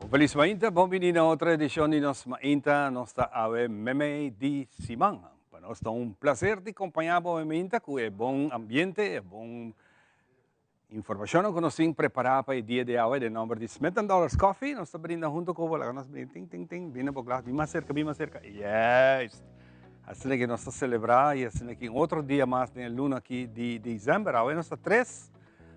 Feliz Mainta, bem-vindo a outra edição de Nos Mainta, nossa ave meme de Simão. Para nós é um prazer de acompanhar a Mainta, que é bom ambiente, é bom informação que nós temos preparado para o dia de hoje, de número de $70 Coffee. Nós estamos brindando junto com o nós brindamos, vindo por lá, bem mais cerca. Yes! Assim que nós estamos celebrando, e assim que outro dia mais, na luna aqui de dezembro, hoje nós estamos 3.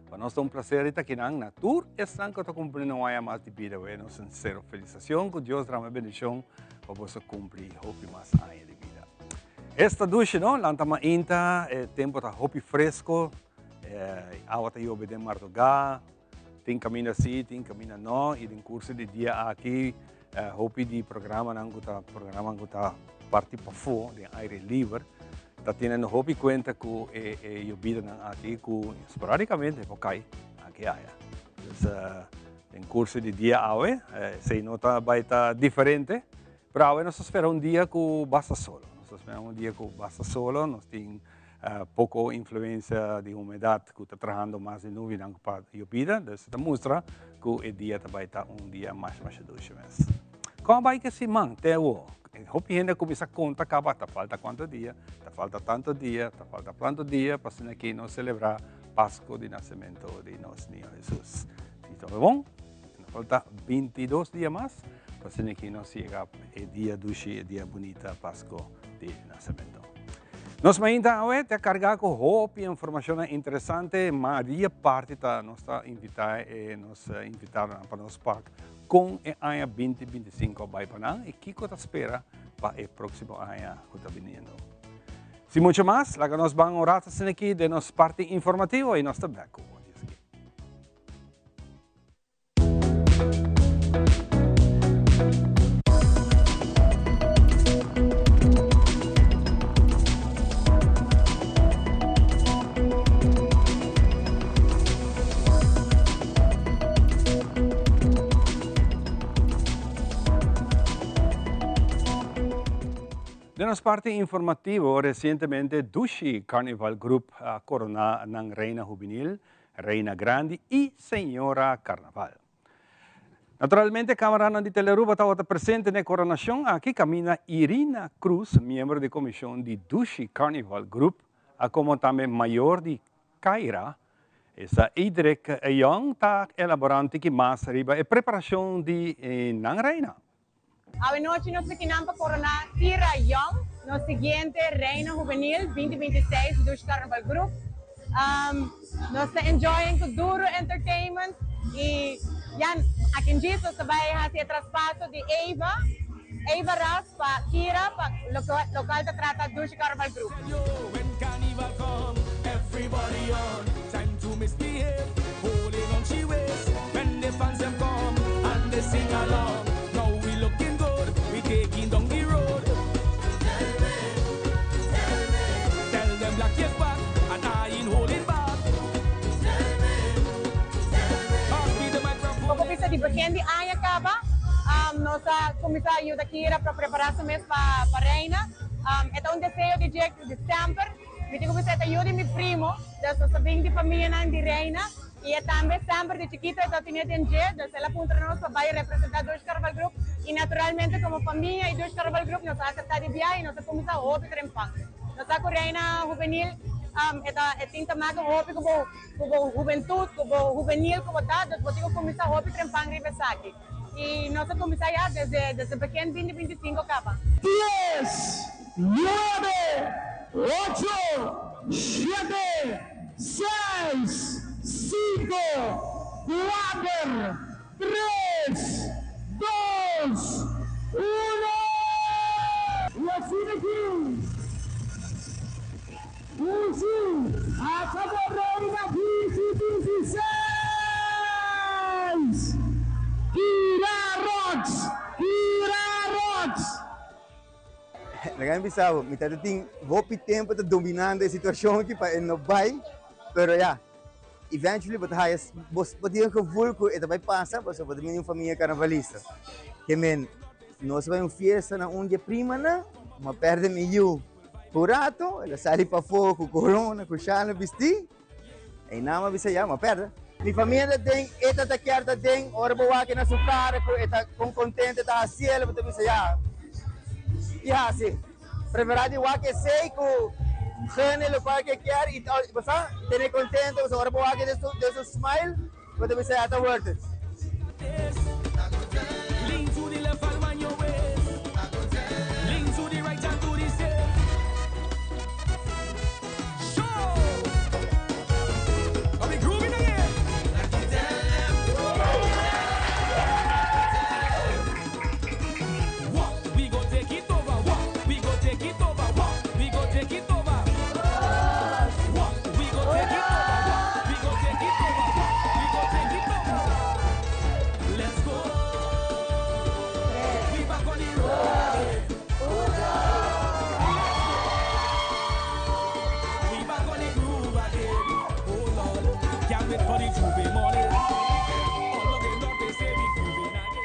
Para nós é um prazer estar aqui na tour. Estão que cumprindo um ano mais de vida. Nós sincero felicitação, que Deus dá uma bendição para você cumprir mais anos de vida. Esta ducha, não? Lá estamos ainda, tempo está hopi fresco, a outra eu obedece martogá, tem caminho assim, tem caminho não, e no curso de dia aqui, hopi de programa que está parte para fora, de aire livre. Está tendo hopi conta que eu vida aqui que esporadicamente cai aqui então em curso de dia hoje se nota vai estar diferente para hoje nós esperamos dia que basta solo nós tem pouco influência de umidade que está trazendo mais de nuvem para a vida então mostra que o dia vai estar dia mais doce mesmo como vai que se mantém hopi ainda começa a contar acaba falta quanto dia falta tanto dia falta quanto dia para que nós celebrar Páscoa de nascimento de nosso Senhor Jesus então bom falta 22 dias mais para que nós chega o dia doce dia bonita Páscoa de nascimento nós ainda hoje te carregar com hopi informação interessante Maria parte da nossa invitada nos invitaram para nosso parque com o ano 2025 vai para e que está espera para o próximo ano que está vindo. Se muito mais, lá que nós vamos orar aqui de nossa parte informativa e nosso tabaco. De nossa parte informativa, recentemente, Dushi Carnival Group corona ng Reina Juvenil, Reina Grande e Senhora Carnaval. Naturalmente, camarada de Teleruba estava presente na coronação. Aqui camina Irina Cruz, membro da comissão de Dushi Carnival Group, como também maior de Caira. Essa Idrek Young está elaborando que mais riba a preparação de Nang Reina. Hoy noche nos quedamos coronar Ira Young, no siguiente Reina Juvenil 2026 do Carnival Group. Nós estamos enjoying com duro entertainment e yan, aqui em Jesus vai fazer traspasso de Eva Ras para Kira, para local da trata do Carnival Group. When carnival come, everybody on, time to misbehave, holding on she waist, when the fans them come and they sing along. Taking down the road. Tell them black is back, and I ain't holding back. Pagkapisa di Bakendi Aya Kaba, nossa comissário daqui era para preparar o mês para Reina. É um desejo de Jack de Stamper. Me digo que você ajuda meu primo, dessa sabing de família de Reina. E também sempre de chiquito eu tinha entendido, então ela aponta nós para representar dois Carnival Group e naturalmente como família e dois Carnival Group nós aceitamos de viagem e nós começamos a hobby trempar. Nós a Reina Juvenil tem também um hobby como juventude, como juvenil, como tal, nós podemos começar a hobby trempar em Ribesaki. E nós começamos já desde pequeno 2025 acaba. 10, 9, 8, 7, 6, 5, 4, 3, 2, 1. E assim aqui. A favor da 2016. Ira Rocks. Naging bisao, mitad ting hopi tempo ta dominando a situação aqui para não vai, pero ya. Eventually, but hayas, bos pati ang kavulko, ito vai passar, basta pati minha família carnavalista. Que men, nós vai fiesta na dia prima na, uma perde meio purato, ela sai para fogo, corona, com chala, vesti, aí não, mas bisa ya, uma perde. Mi família tem, esta tá querta tem, ora boa que na sua cara, eta com contente tá cielo, porque você já. E assim, preparado o que sei que gene lo que quer e você tem contente, você ora boa que desse smile, porque você já tá worth it. Lean to the left and mind your waist. Lean to the right and do the same. Show! Are we grooving again? What? We go take it over. What? We go take it over. What? We go take it over. What? We go take it over. What? We go take it over. What? We go take it over. Let's go. We back on the road. We back on the groove again. Oh Lord, can't wait for the Juve morning. All of them don't they say we grooving again.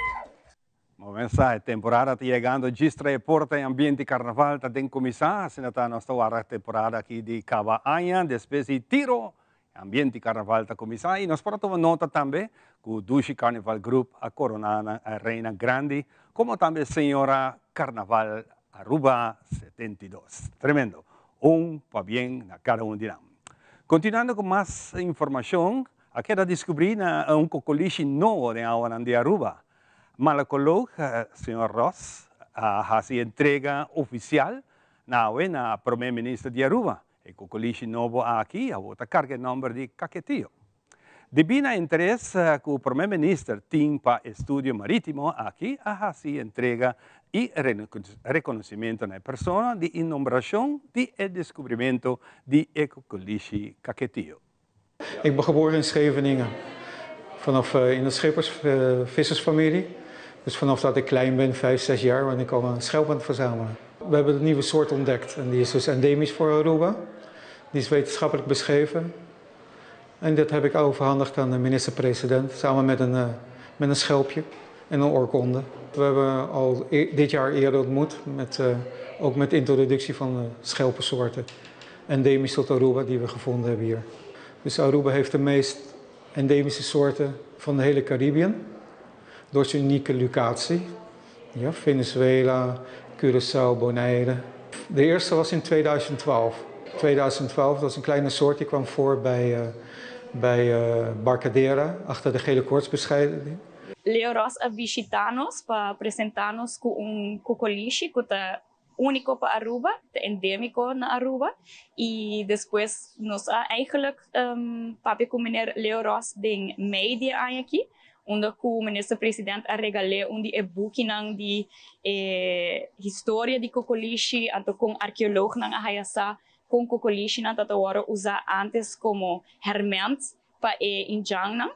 Mensaje, temporada está chegando, Gistra Deporte e Ambiente Carnaval está tem começar, assim está nossa temporada aqui de Cabaanha, depois de Tiro, Ambiente Carnaval está começar e nós para tomar nota também que o Dushi Carnival Group a Coronana, a Reina Grande, como também Senhora Carnaval Aruba 72. Tremendo, para bem na cada de nós. Continuando com mais informação, aqui a descobrir cocoliche novo de Aruba. Malacolog, Sr. Ross, hace entrega oficial na primeiro-ministro de Aruba. E cocoliche novo aqui, a outra carga número de Caquetillo. Devido ao interesse que o primeiro-ministro tem para estudo marítimo aqui, hace entrega e reconhecimento na pessoa de inauguração e descobrimento de cocoliche Caquetillo. Ik ben geboren in Scheveningen, in de vissersfamilie. Dus vanaf dat ik klein ben, 5, 6 jaar, ben ik al een schelp aan het verzamelen. We hebben een nieuwe soort ontdekt en die is dus endemisch voor Aruba. Die is wetenschappelijk beschreven. En dat heb ik overhandigd aan de minister-president, samen met een schelpje en een oorkonde. We hebben al dit jaar eerder ontmoet, ook met de introductie van schelpensoorten. Endemisch tot Aruba, die we gevonden hebben hier. Dus Aruba heeft de meest endemische soorten van de hele Caribbean. Door zijn unieke locatie. Ja, Venezuela, Curaçao, Bonaire. De eerste was in 2012. 2012, dat was een kleine soort, die kwam voor bij Barcadera, achter de gele koortsbescheiding. Leo Ross a visitar-nos para apresentar-nos com cocoliche que é único para Aruba, endêmico na Aruba. E depois nós eigenlijk papi com o meneer Leo Ross de media aqui, onde o minister-president a regalou um e-book de história de cocoliche, ato com arqueólogo na Hayasa com cocoliche na tatawara usa antes como herment para injang.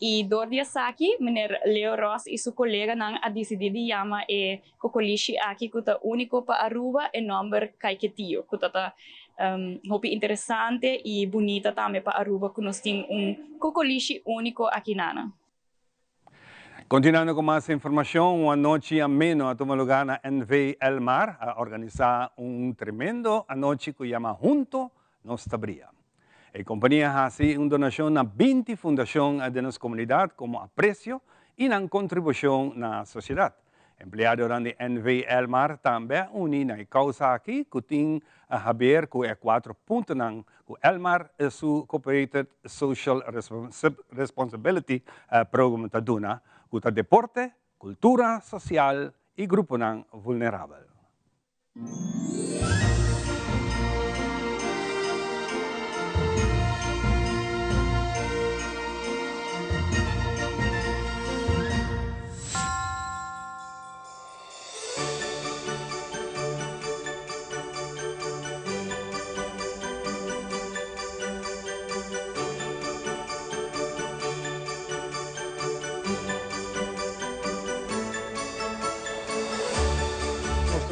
E door die aqui, meneer Leo Ross e seu colega a decidir de chamar cocoliche aqui que é único para Aruba e nome Caquetillo, que é interessante e bonita também para Aruba, que nós temos cocoliche único aqui nana. Continuando com mais informação, uma noite ameno a tomar lugar na NV El Mar a organizar tremendo noite que chama Junto Nos Tabria. A companhia faz uma donação na 20 fundações da nossa comunidade como apreço e na contribuição na sociedade. Empleado da NV El Mar também une na causa aqui que tem a ver com 4 pontos que El Mar é seu Corporate Social Responsibility Program da Duna, que deporte, cultura social e grupo vulnerável.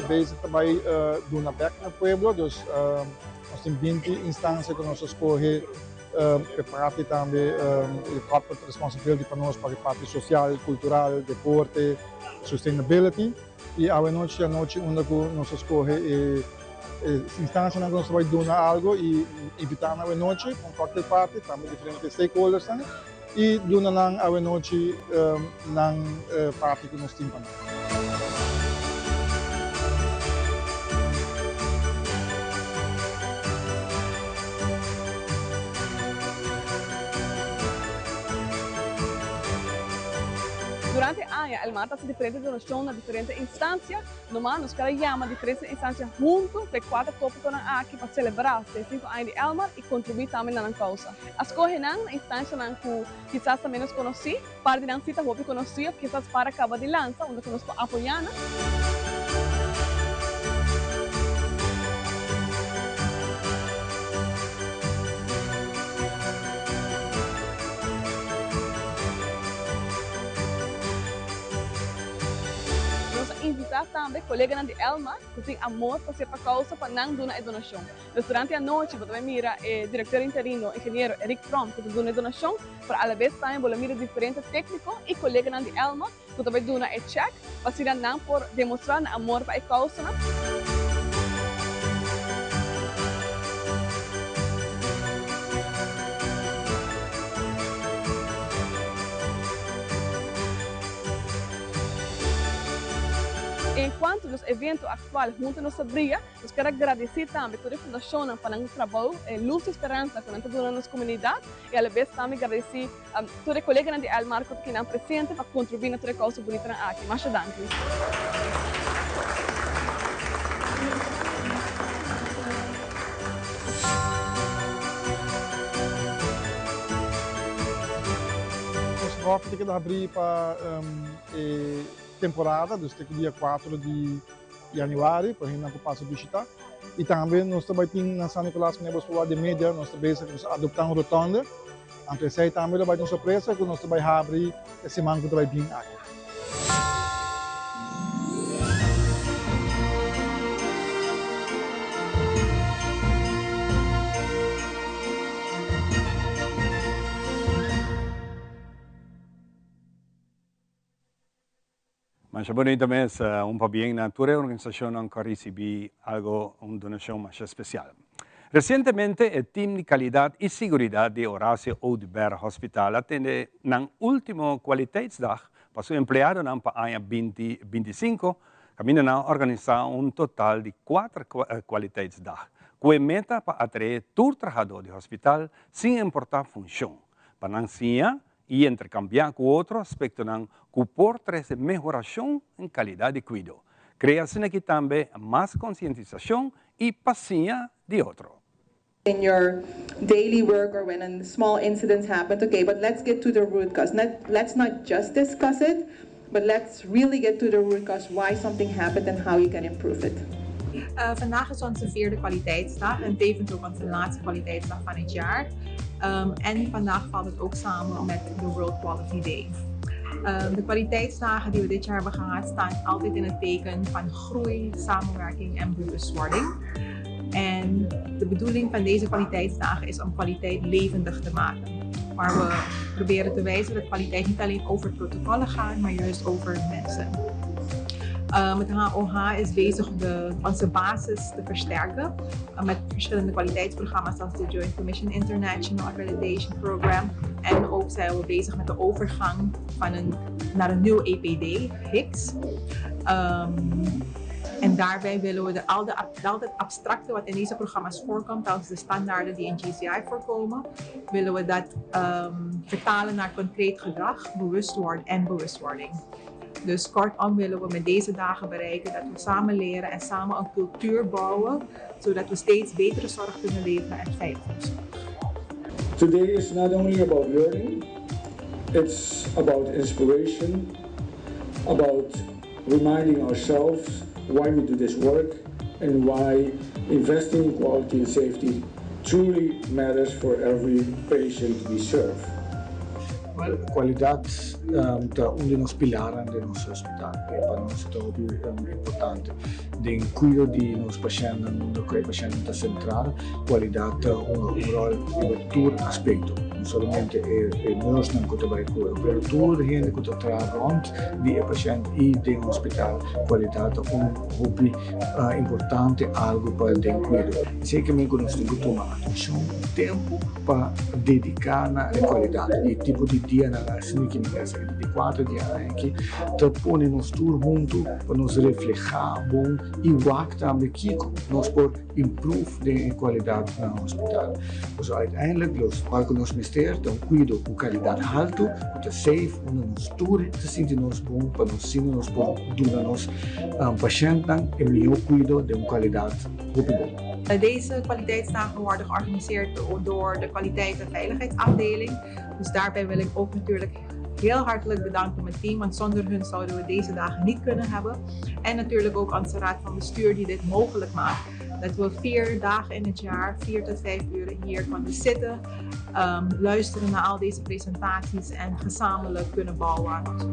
Bezig também do NABEC no pueblo, dus nós temos 20 instâncias que nós escolhemos que parte também o corporate responsibility para nós para a parte social, cultural, deporte, sustainability e a noite onde nós escolhemos instâncias que nós vamos donar algo e invitar na noite com qualquer parte, também diferentes stakeholders e doon na lang awe noche ng party ko nos timpan. Durante a año, el mata hace diferentes donaciones na diferentes instancias. Nomás nos cada llama diferentes instancias juntos, de 4 topos aqui para celebrar 5 años de Elmar y contribuir también a la causa. Escoge na instancia que quizás também nos conheci, para de não cita hopi conhecido, quizás para cabo de lança, onde nos apoiando. Invitar também colegas de Elmar que têm amor por certa causa para não doar a donação. Durante a noite, você mira o diretor interino, engenheiro Eric Fromm, que doa a donação, para a vez também você mira diferentes técnicos e colegas de Elmar que também doam a check, para se não por demonstrar amor para a causa. Enquanto os eventos atuais junto nos abria, nós quero agradecer também toda a fundação para o trabalho Luz e Esperança que nós estamos na comunidade e a vez também agradecer a toda a colega de Elmar que estão presentes para contribuir na toda a causa bonita aqui. Muito obrigado. Nós vamos abrir para temporada, desde o dia 4 de januário, para a gente passar a visitar. E também nós também temos na São Nicolás, que nós falamos de mídia, nós também adotamos uma rotonda. Então, essa também vai ter uma surpresa, que nós também abrir esse mango que vai vir aqui. Mas bonito mesmo, para bem na tua organização que recebi algo, uma donação mais especial. Recentemente, o time de qualidade e segurança de Horácio Oudberg Hospital atende na última qualidade para seu empregado na ano 2025, caminho a organizar total de 4 qualidades com a meta para atrair todo trabalhador do hospital sem importar função, para não e intercambiar com outro aspecto que porta melhoração em qualidade de cuidado. Cria-se aqui também mais conscientização e paciência de outro. In your daily work or when small incidents happen, okay, but let's get to the root cause. Let's not just discuss it, but let's really get to the root cause why something happened and how you can improve it. Vandaag is onze 4e kwaliteitsdag en tevens ook onze laatste kwaliteitsdag van het jaar. En vandaag valt het ook samen met de World Quality Day. De kwaliteitsdagen die we dit jaar hebben gehad staan altijd in het teken van groei, samenwerking en bewustwording. En de bedoeling van deze kwaliteitsdagen is om kwaliteit levendig te maken. Waar we proberen te wijzen dat kwaliteit niet alleen over protocollen gaat, maar juist over mensen. Met de HOH is bezig onze basis te versterken met verschillende kwaliteitsprogramma's zoals de Joint Commission International Accreditation Program. En ook zijn we bezig met de overgang naar een nieuw EPD, HICS. En daarbij willen we al het abstracte wat in deze programma's voorkomt, als de standaarden die in GCI voorkomen, willen we dat vertalen naar concreet gedrag, bewustwording. Dus kortom willen we met deze dagen bereiken dat we samen leren en samen een cultuur bouwen, zodat we steeds betere zorg kunnen leveren en veilige zorg. Today is not only about learning, it's about inspiration, about reminding ourselves why we do this work and why investing in quality and safety truly matters for every patient we serve. Well, qualidad é dos pilares do nosso hospital. Para nós é importante. De cuidar de nossos pacientes, do que o paciente está centrado, qualidade é rol em todo aspecto. solamente nurse não que vai cuidar, mas toda a gente que está rond de paciente e de hospital, qualidade hobby importante algo para ter cuidado. Sei que nós temos que tomar atenção, tempo para dedicar na qualidade. E tipo de dia na assim que de 4 dias aqui, então põe nós tudo junto para nos refletir bom e o também que nós por improve de qualidade no hospital. Dus uiteindelijk los waar we ons misteren, dan cuido com qualidade alto, com safe, onde nos tudo se sente nos bom para nos sim nos bom, doen nos patiënten en melhor cuido de qualidade goed bom. Deze kwaliteitsdagen worden georganiseerd door de kwaliteit- en veiligheidsafdeling. Dus daarbij wil ik ook natuurlijk heel hartelijk bedanken mijn team, want zonder hun zouden we deze dagen niet kunnen hebben. En natuurlijk ook onze raad van bestuur die dit mogelijk maakt. Dat we 4 dagen in het jaar, 4 tot 5 uur hier kunnen zitten, luisteren naar al deze presentaties en gezamenlijk kunnen bouwen aan ons.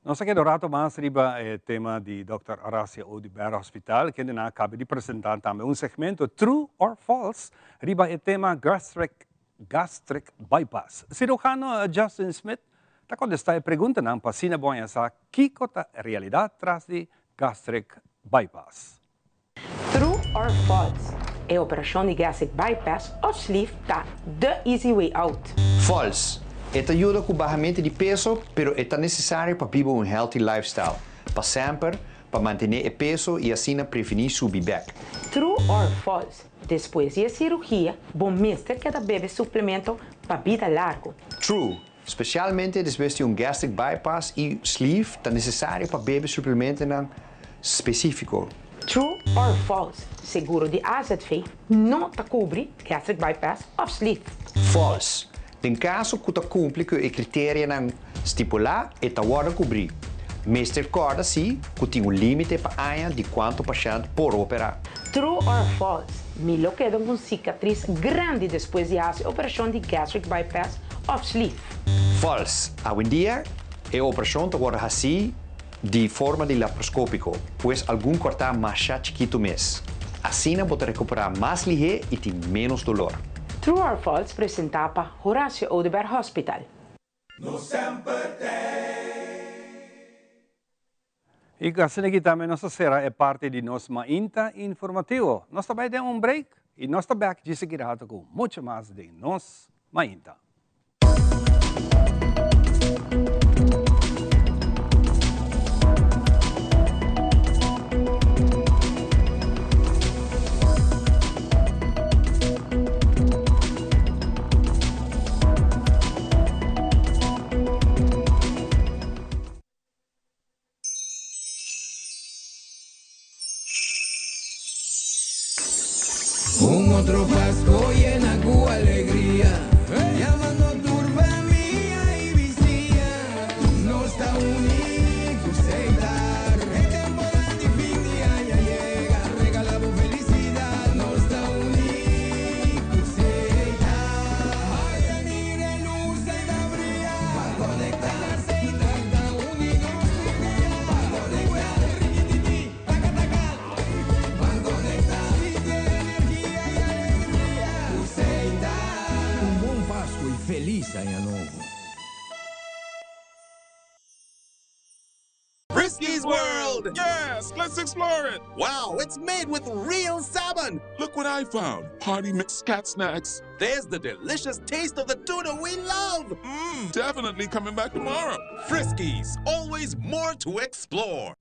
Nós aqui do Rato mais riba é tema de Dr. Horacio Audibert Hospital, que ainda acaba de apresentar também segmento True or False, riba é tema gastric bypass. Cirujano Justin Smith está contestando a pergunta não para sina bom essa que é a realidade tras de gastric bypass. True or false? A operação de gastric bypass ou sleeve está the easy way out. False. Esta ajuda com o barramento de peso, pero é necessário para viver um healthy lifestyle. Para sempre, para manter o peso e assim prevenir subir back. True or false? Depois da cirurgia, bom mestre cada bebe suplemento para vida larga. True. Especialmente depois de gastric bypass e sleeve, é necessário para beber suplemento específico. True or false? Seguro de AZV não te cobre gastric bypass ou sleeve. False. Em caso que tu cumpre com os critérios estipular e tu pode cobrir. Mas recorda-se que tem limite para ano de quanto o paciente pode operar. True or false? Melhor queda com cicatriz grande depois de fazer operação de gastric bypass ou sleeve. False. Hoje em dia, a operação pode fazer de forma de laparoscópico, pois algum cortar mais chiquito mesmo. Assim, pode recuperar mais ligeiro e ter menos dolor. True or false presentava Horacio Audibert Hospital. No sempre E assim aqui também nossa será é parte de nosso Mainta informativo. Nós também demos break e nós estamos aqui de seguida com muito mais de nosso Mainta. Un otro Pascua llena con alegría, llamando turba mía y vicía, no está único aceitar. El temporada de fin de año llega, regalamos felicidad, no está único aceitar. Ay, venir en luz y la brilla, para conectar aceitar, está único para conectar, riquititi, taca taca, para conectar. Feliz Año Nuevo. Frisky's World! Yes, let's explore it! Wow, it's made with real salmon! Look what I found! Party mixed cat snacks. There's the delicious taste of the tuna we love! Definitely coming back tomorrow. Frisky's, always more to explore.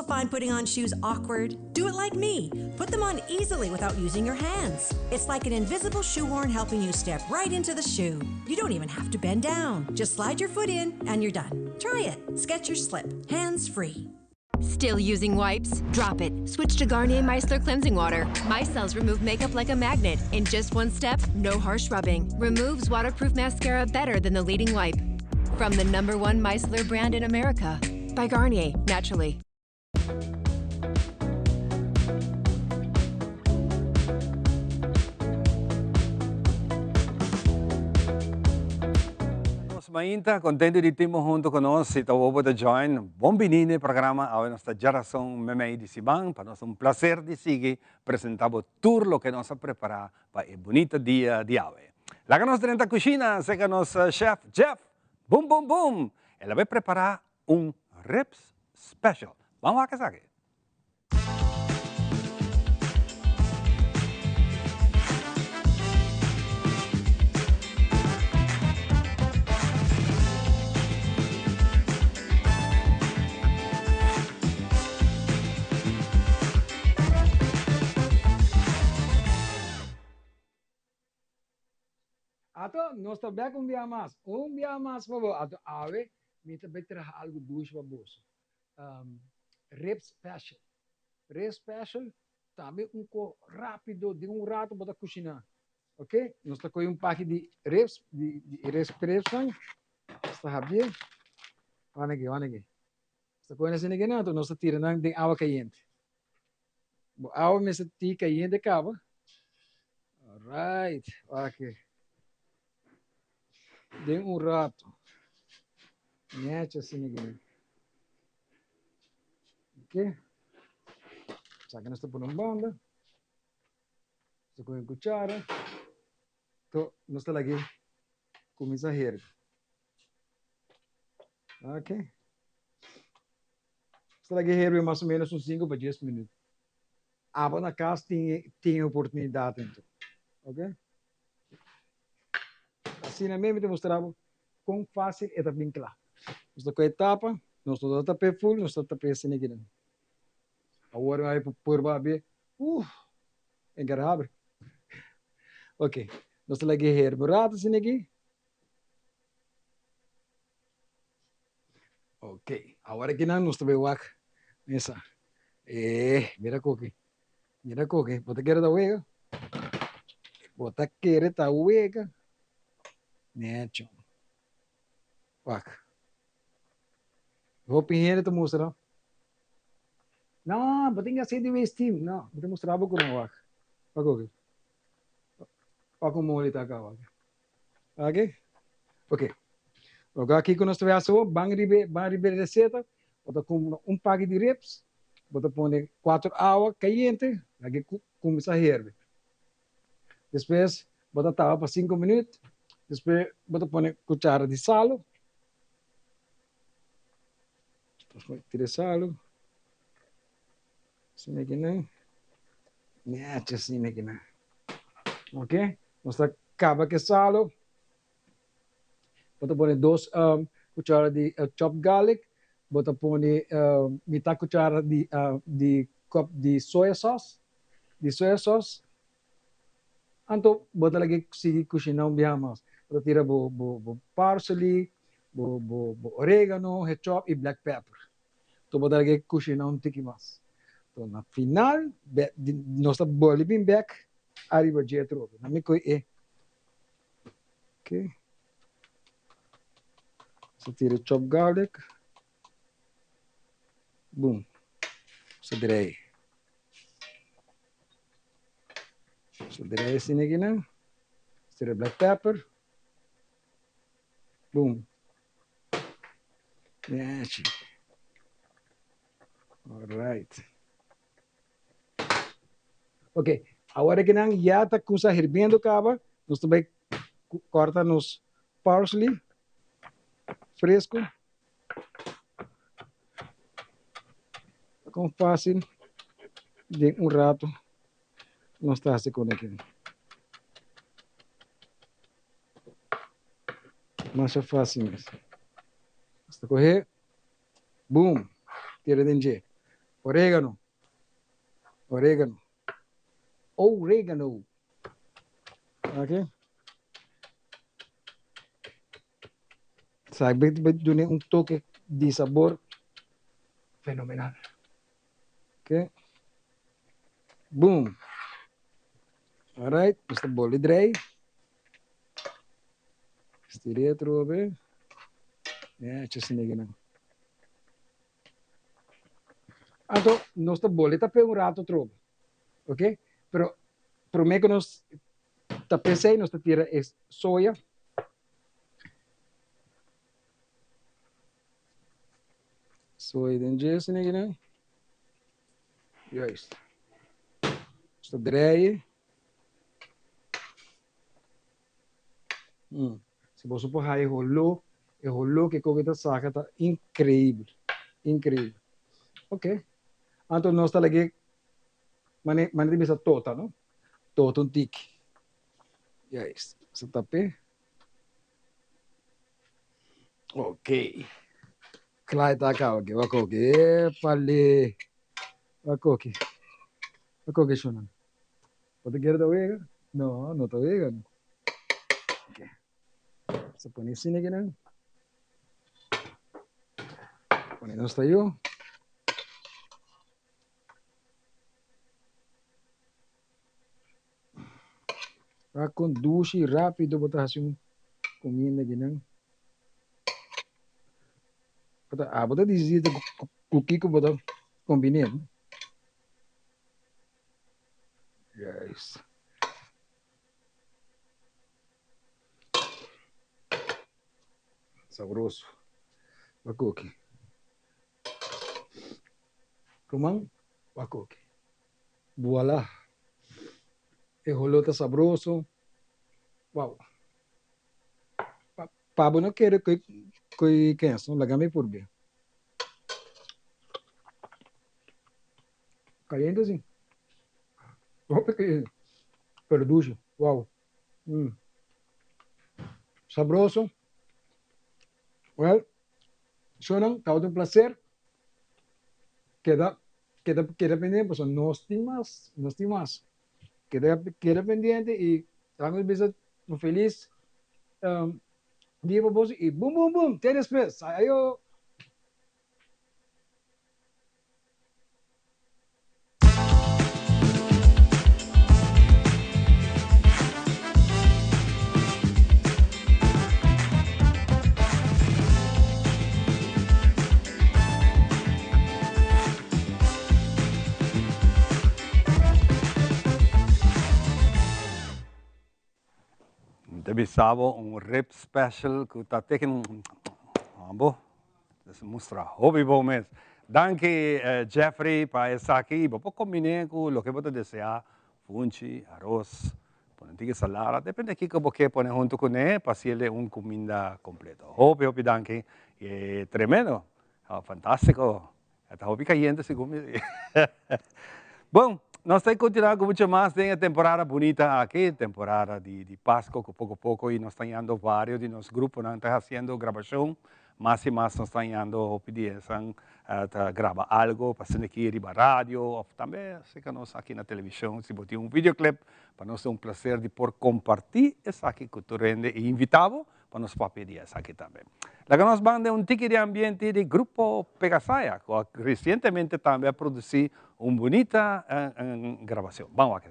find putting on shoes awkward? Do it like me. Put them on easily without using your hands. It's like an invisible shoehorn helping you step right into the shoe. You don't even have to bend down. Just slide your foot in and you're done. Try it. Skechers Slip. Hands free. Still using wipes? Drop it. Switch to Garnier Micellar Cleansing Water. Micelles remove makeup like a magnet. In just one step, no harsh rubbing. Removes waterproof mascara better than the leading wipe. From the #1 micellar brand in America. By Garnier, naturally. Mainta, contento di timo junto con nos si tavobo da join. Buon binine programa a nostra geração Memei di Simang. Para nós placer de seguir presentavo tudo lo que nos prepara para o bonito dia de ave. Lá que nós dentro da cozinha, seca nos chef Jeff. Boom, boom, boom. Ela vai preparar ribs special. Vamos a casar. Ato, nós também com um dia mais, por favor. Ato, ave, me também trazer algo doce para bolso. Rib special. Rib special, também co rápido, de rato para cozinhar. Ok? Nós estamos com pacote de ribs, de ribs special. Está bem? Wanneer? Está com esse negócio, então nós tiramos de água quente. A água me está quente, acaba. Alright, ok. De rato. Mete assim aqui. Ok? Saca nesta por banda. Estou com a cuchara. Então, nós estamos aqui. Começa a hervir. Ok? Estamos aqui hervir mais ou menos uns 5 para 10 minutos. Água na casa tem oportunidade, então. Ok? Assim mesmo te mostrava quão fácil é bem claro. Nós com a etapa, nós estamos tapé full, nós estamos tapé assim aqui. Agora vai por baixo, engarrado. Ok, nós estamos aqui herborado assim aqui. Ok, agora aqui nós estamos wak. Essa, mira coque, bota querer da uega, bota querer da uega. Neto. Wak. Vou pinheiro te mostrar. Não, bating assim de vestir. Não, vou te mostrar pouco não, wak. Wak. Wak mo ulit ka, wak. Okay? Okay. Agora aqui quando nós tivermos bang ribe receita, bota com pacote de ribs, bota põe 4 água quente, aqui começa a hervir. Depois bota tábua para 5 minutos. Depois, bota põe cuchara de sal. Tira sal. Assim aqui, né? Mete assim aqui, né? Ok? Nós acaba com sal. Bota põe 2 cucharas de chopped garlic. Bota põe metade cuchara de cup de soya sauce. Então, bota lagi sige cozinhar biar mais. Tira bo parsley, bo oregano, chop e black pepper. Então, botar aqui cozinhar tiki mais. Então, na final, nós boli bem back, arriba de outro. Na minha coisa é. Ok. So, tira chop garlic. Boom. So, direi. So, direi assim aqui, né? Tira black pepper. Boom. Mexe. Alright. Ok. Agora que não já está começando a hervindo, caba, nós também corta nos parsley fresco. Com fácil de rato nós está secando aqui. Mas é fácil mesmo. Basta correr, boom, tira dentro. Orégano. Orégano. Oregano. Ok? Sabe que tiene un toque de sabor fenomenal. Ok? Boom. Alright, dus de bolle draai. Stireer erover. Ja, just negenen. Então, nossa bolle tá um rato trobo. Ok? Pero me que nós tá pensei, nós tá tira é soja. Soja dentro disso, negenen. Juist. Dus dat draaien. Se você for aí rolou que coisa saca tá incrível, incrível. Ok. Então nós tá aqui, mane de bisa tota, não? Tota um tique. E aí, você tá pé? Ok. Claro, tá cá, ok. Falei. Ok. Ok, Shonan. Você quer da vega? Não, não tá vega. Se pone di sini gini. Pone non sta io. Conduci rápido botar assim comida gini. Botar dizia o que botar combinando. Yes. Sabroso. Wakoki. Román, wakoki. Voilà. El jolote sabroso. Wow. Pabo no quiere que eso, la game por bien. Caliente assim. Pero dulce. Wow. Sabroso. Well, Shonan, tá um prazer. Queda pendiente, pues no estimas. Queda pendiente y estamos un feliz día para vos y boom, boom, boom, te después. Adiós. Bisabo un rib special que está teken ambo das mostra hobby bomes. Danke Jeffrey para estar aqui. Vou combinar com o que você desejar, funchi, arroz, ponentique salada, depende aqui que você põe junto com ele para ser uma comida completa. Hobby danke, tremendo, fantástico. Está hobby caliente segundo. Bom, nós estamos continuando com muito mais de temporada bonita aqui, temporada de Páscoa, que pouco a pouco, e nós estamos indo vários de nossos grupos, nós estamos fazendo gravação, mais e mais nós estamos indo pedir a gravar algo, para ser aqui na rádio, ou também, sei que nós aqui na televisão, se botar videoclip, para nós é prazer de por compartilhar isso aqui com o rende e invitado, para nós pedir isso aqui também. Lá que nós vamos tique de ambiente de Grupo Pegasaya, que recentemente também produziu uma bonita gravação. Vamos aqui.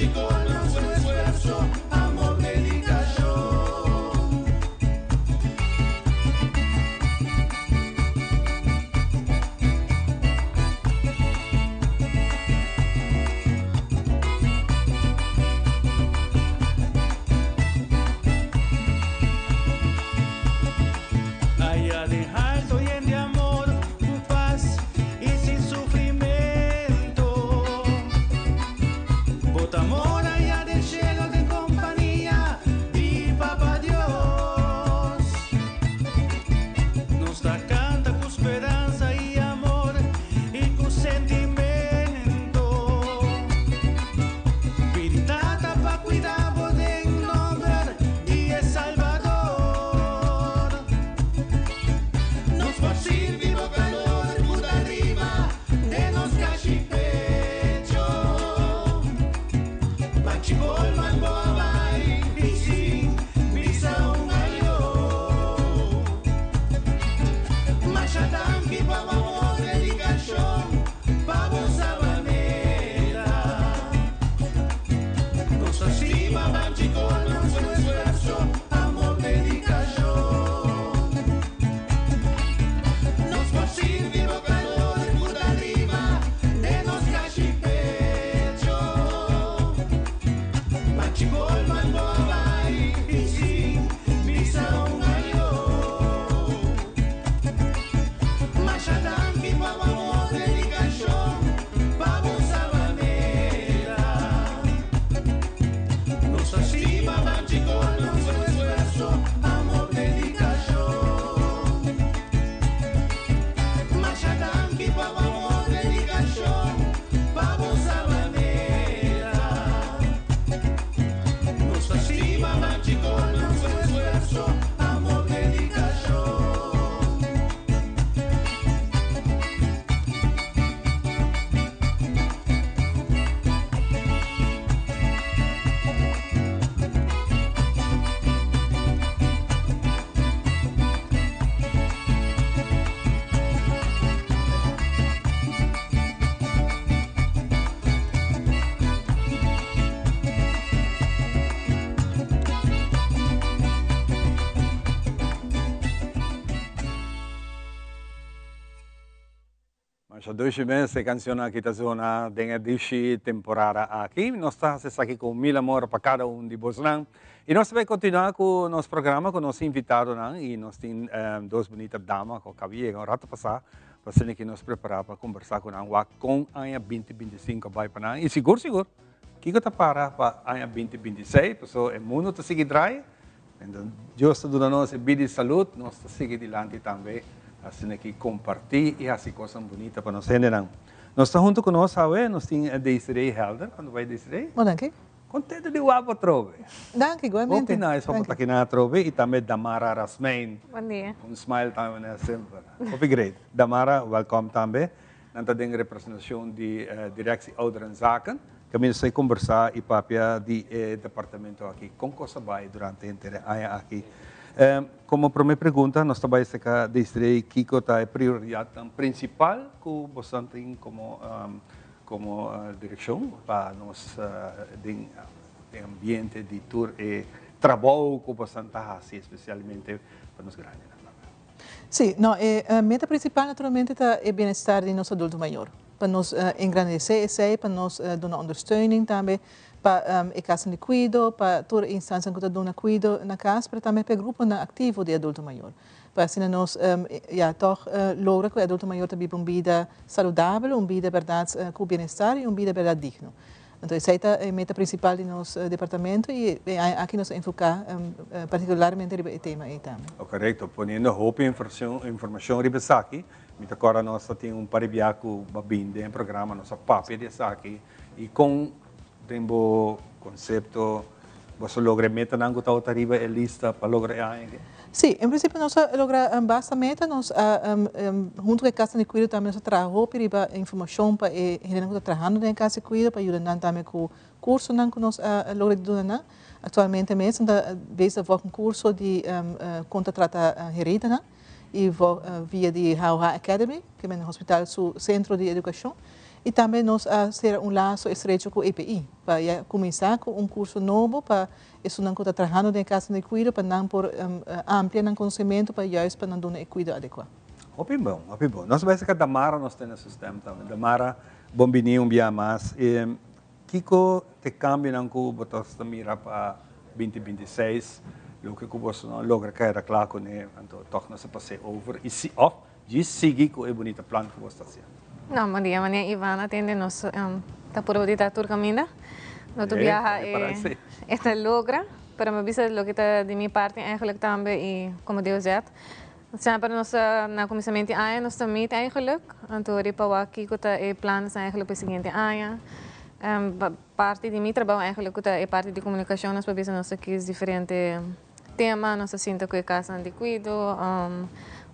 con su esfuerzo, amor, dedicación. Allá dejar soy de amor, paz y sin sufrimiento. Bota amor allá del cielo de compañía de Papá Dios. Nos da canta con esperanza y amor y con sentimiento. Piritata pa' cuidar de nombre y El Salvador. Nos fácil vivo calor por arriba de nos cachipecho. Machicol man boabay y sin visa un ayo. Machadam vivo amor dedicación pavo sabanera. Nos arriba machicol man su esfuerzo amor dedicación. Nos fácil vivo calor por arriba de nos cachipecho. Machicol man boabay y sin visa un ayo. Machadam vivo amor dedicación pavo sabanera. Nos arriba machicol man su esfuerzo amor dedicación. Machadam vivo amor dedicación pavo sabanera. Nos arriba machicol man su esfuerzo amor dedicación. Mas a 2 meses se canção kita zona dengan dishi temporada aqui. Nós estamos aqui com mil amor para cada de vocês. E nós vamos continuar com o nosso programa, com o nosso invitado. E nós temos 2 bonitas damas que acabei um rato passar. Para ser que nos preparar para conversar com a ano 2025 vai para nós. E seguro, que está para ano 2026, pessoal, o mundo está seguindo aí. Então, Deus está dando nós vida e saúde, nós está seguindo adiante também. Assim que compartilhar e assim coisas bonitas para nós generar. Nós estamos junto conosco, nós temos a Desiree Helder, quando vai Desiree? Bom, danke. Contente de Wabo Trove. Danke, igualmente. Open na, só para aqui na Trove e também Damara Rasmain. Bom dia. Smile também é sempre. Open great. Damara, welcome também. Nanta tem representação de Direção Ouderen Zaken. Kami sa conversar e papia de departamento aqui com Cosabai durante a inteira aqui. Como primeira pergunta, nós também estamos desde que a prioridade principal que você tem como direção para nós de ambiente de tour e trabalho que você está fazendo, especialmente para nós grandes. Sim, a meta principal naturalmente é o bem-estar de nosso adulto maior. Para nós engrandecer esse, para nós dar ondersteuning também para a casa de cuido, para toda a instância que dá cuido na casa, para também para o grupo ativo de adulto maior. Para assim nós toch logra que o adulto maior tenha uma vida saudável, uma vida verdade com bem-estar e uma vida verdade digna. Então essa é a meta principal do nosso departamento e aqui nós enfocar particularmente no tema aí também. Correto, ponendo roupa e informação riba aqui. Mita agora nós temos paribiaco babinde em programa nossa papel de aqui e com tempo conceito você logra meta nango tau tariba é lista para lograr aí. Sim, em princípio nós logra basta meta nós junto com a casa de cuido também nós trabalha roupa riba informação para e nós está trabalhando na casa de cuido para ajudar também com curso nango nós logra donar atualmente mesmo da vez a um curso de contra trata herida na e via de HH Academy, que é um hospital centro de educação, E também nós ter laço estreito com o EPI, para começar com curso novo, para isso não está trabalhando na casa de cuidado, para não por ampliar o conhecimento, para justo para não dar cuidado adequado. Hopi bom. Nós vamos que Damara nós temos sistema também. Damara, bom dia mais. Kiko te cambia não que você mira para 2026, o que você não logra cair claro com ele, então toch não se passe over. E se off, de seguir com o bonito plano que você está fazendo. Não, Maria Ivana atende nos está por ahorita tur caminda. No tu viaja esta logra, pero me avisa lo que está de mi parte eigenlijk também e como Deus é. Sempre nos na começamento ano nós também eigenlijk, então ripa aqui que tá e planos eigenlijk para o seguinte ano. Parte de meu trabalho eigenlijk é parte de comunicação, nós para nós aqui diferente tema, nós sinta que é casa de cuidado.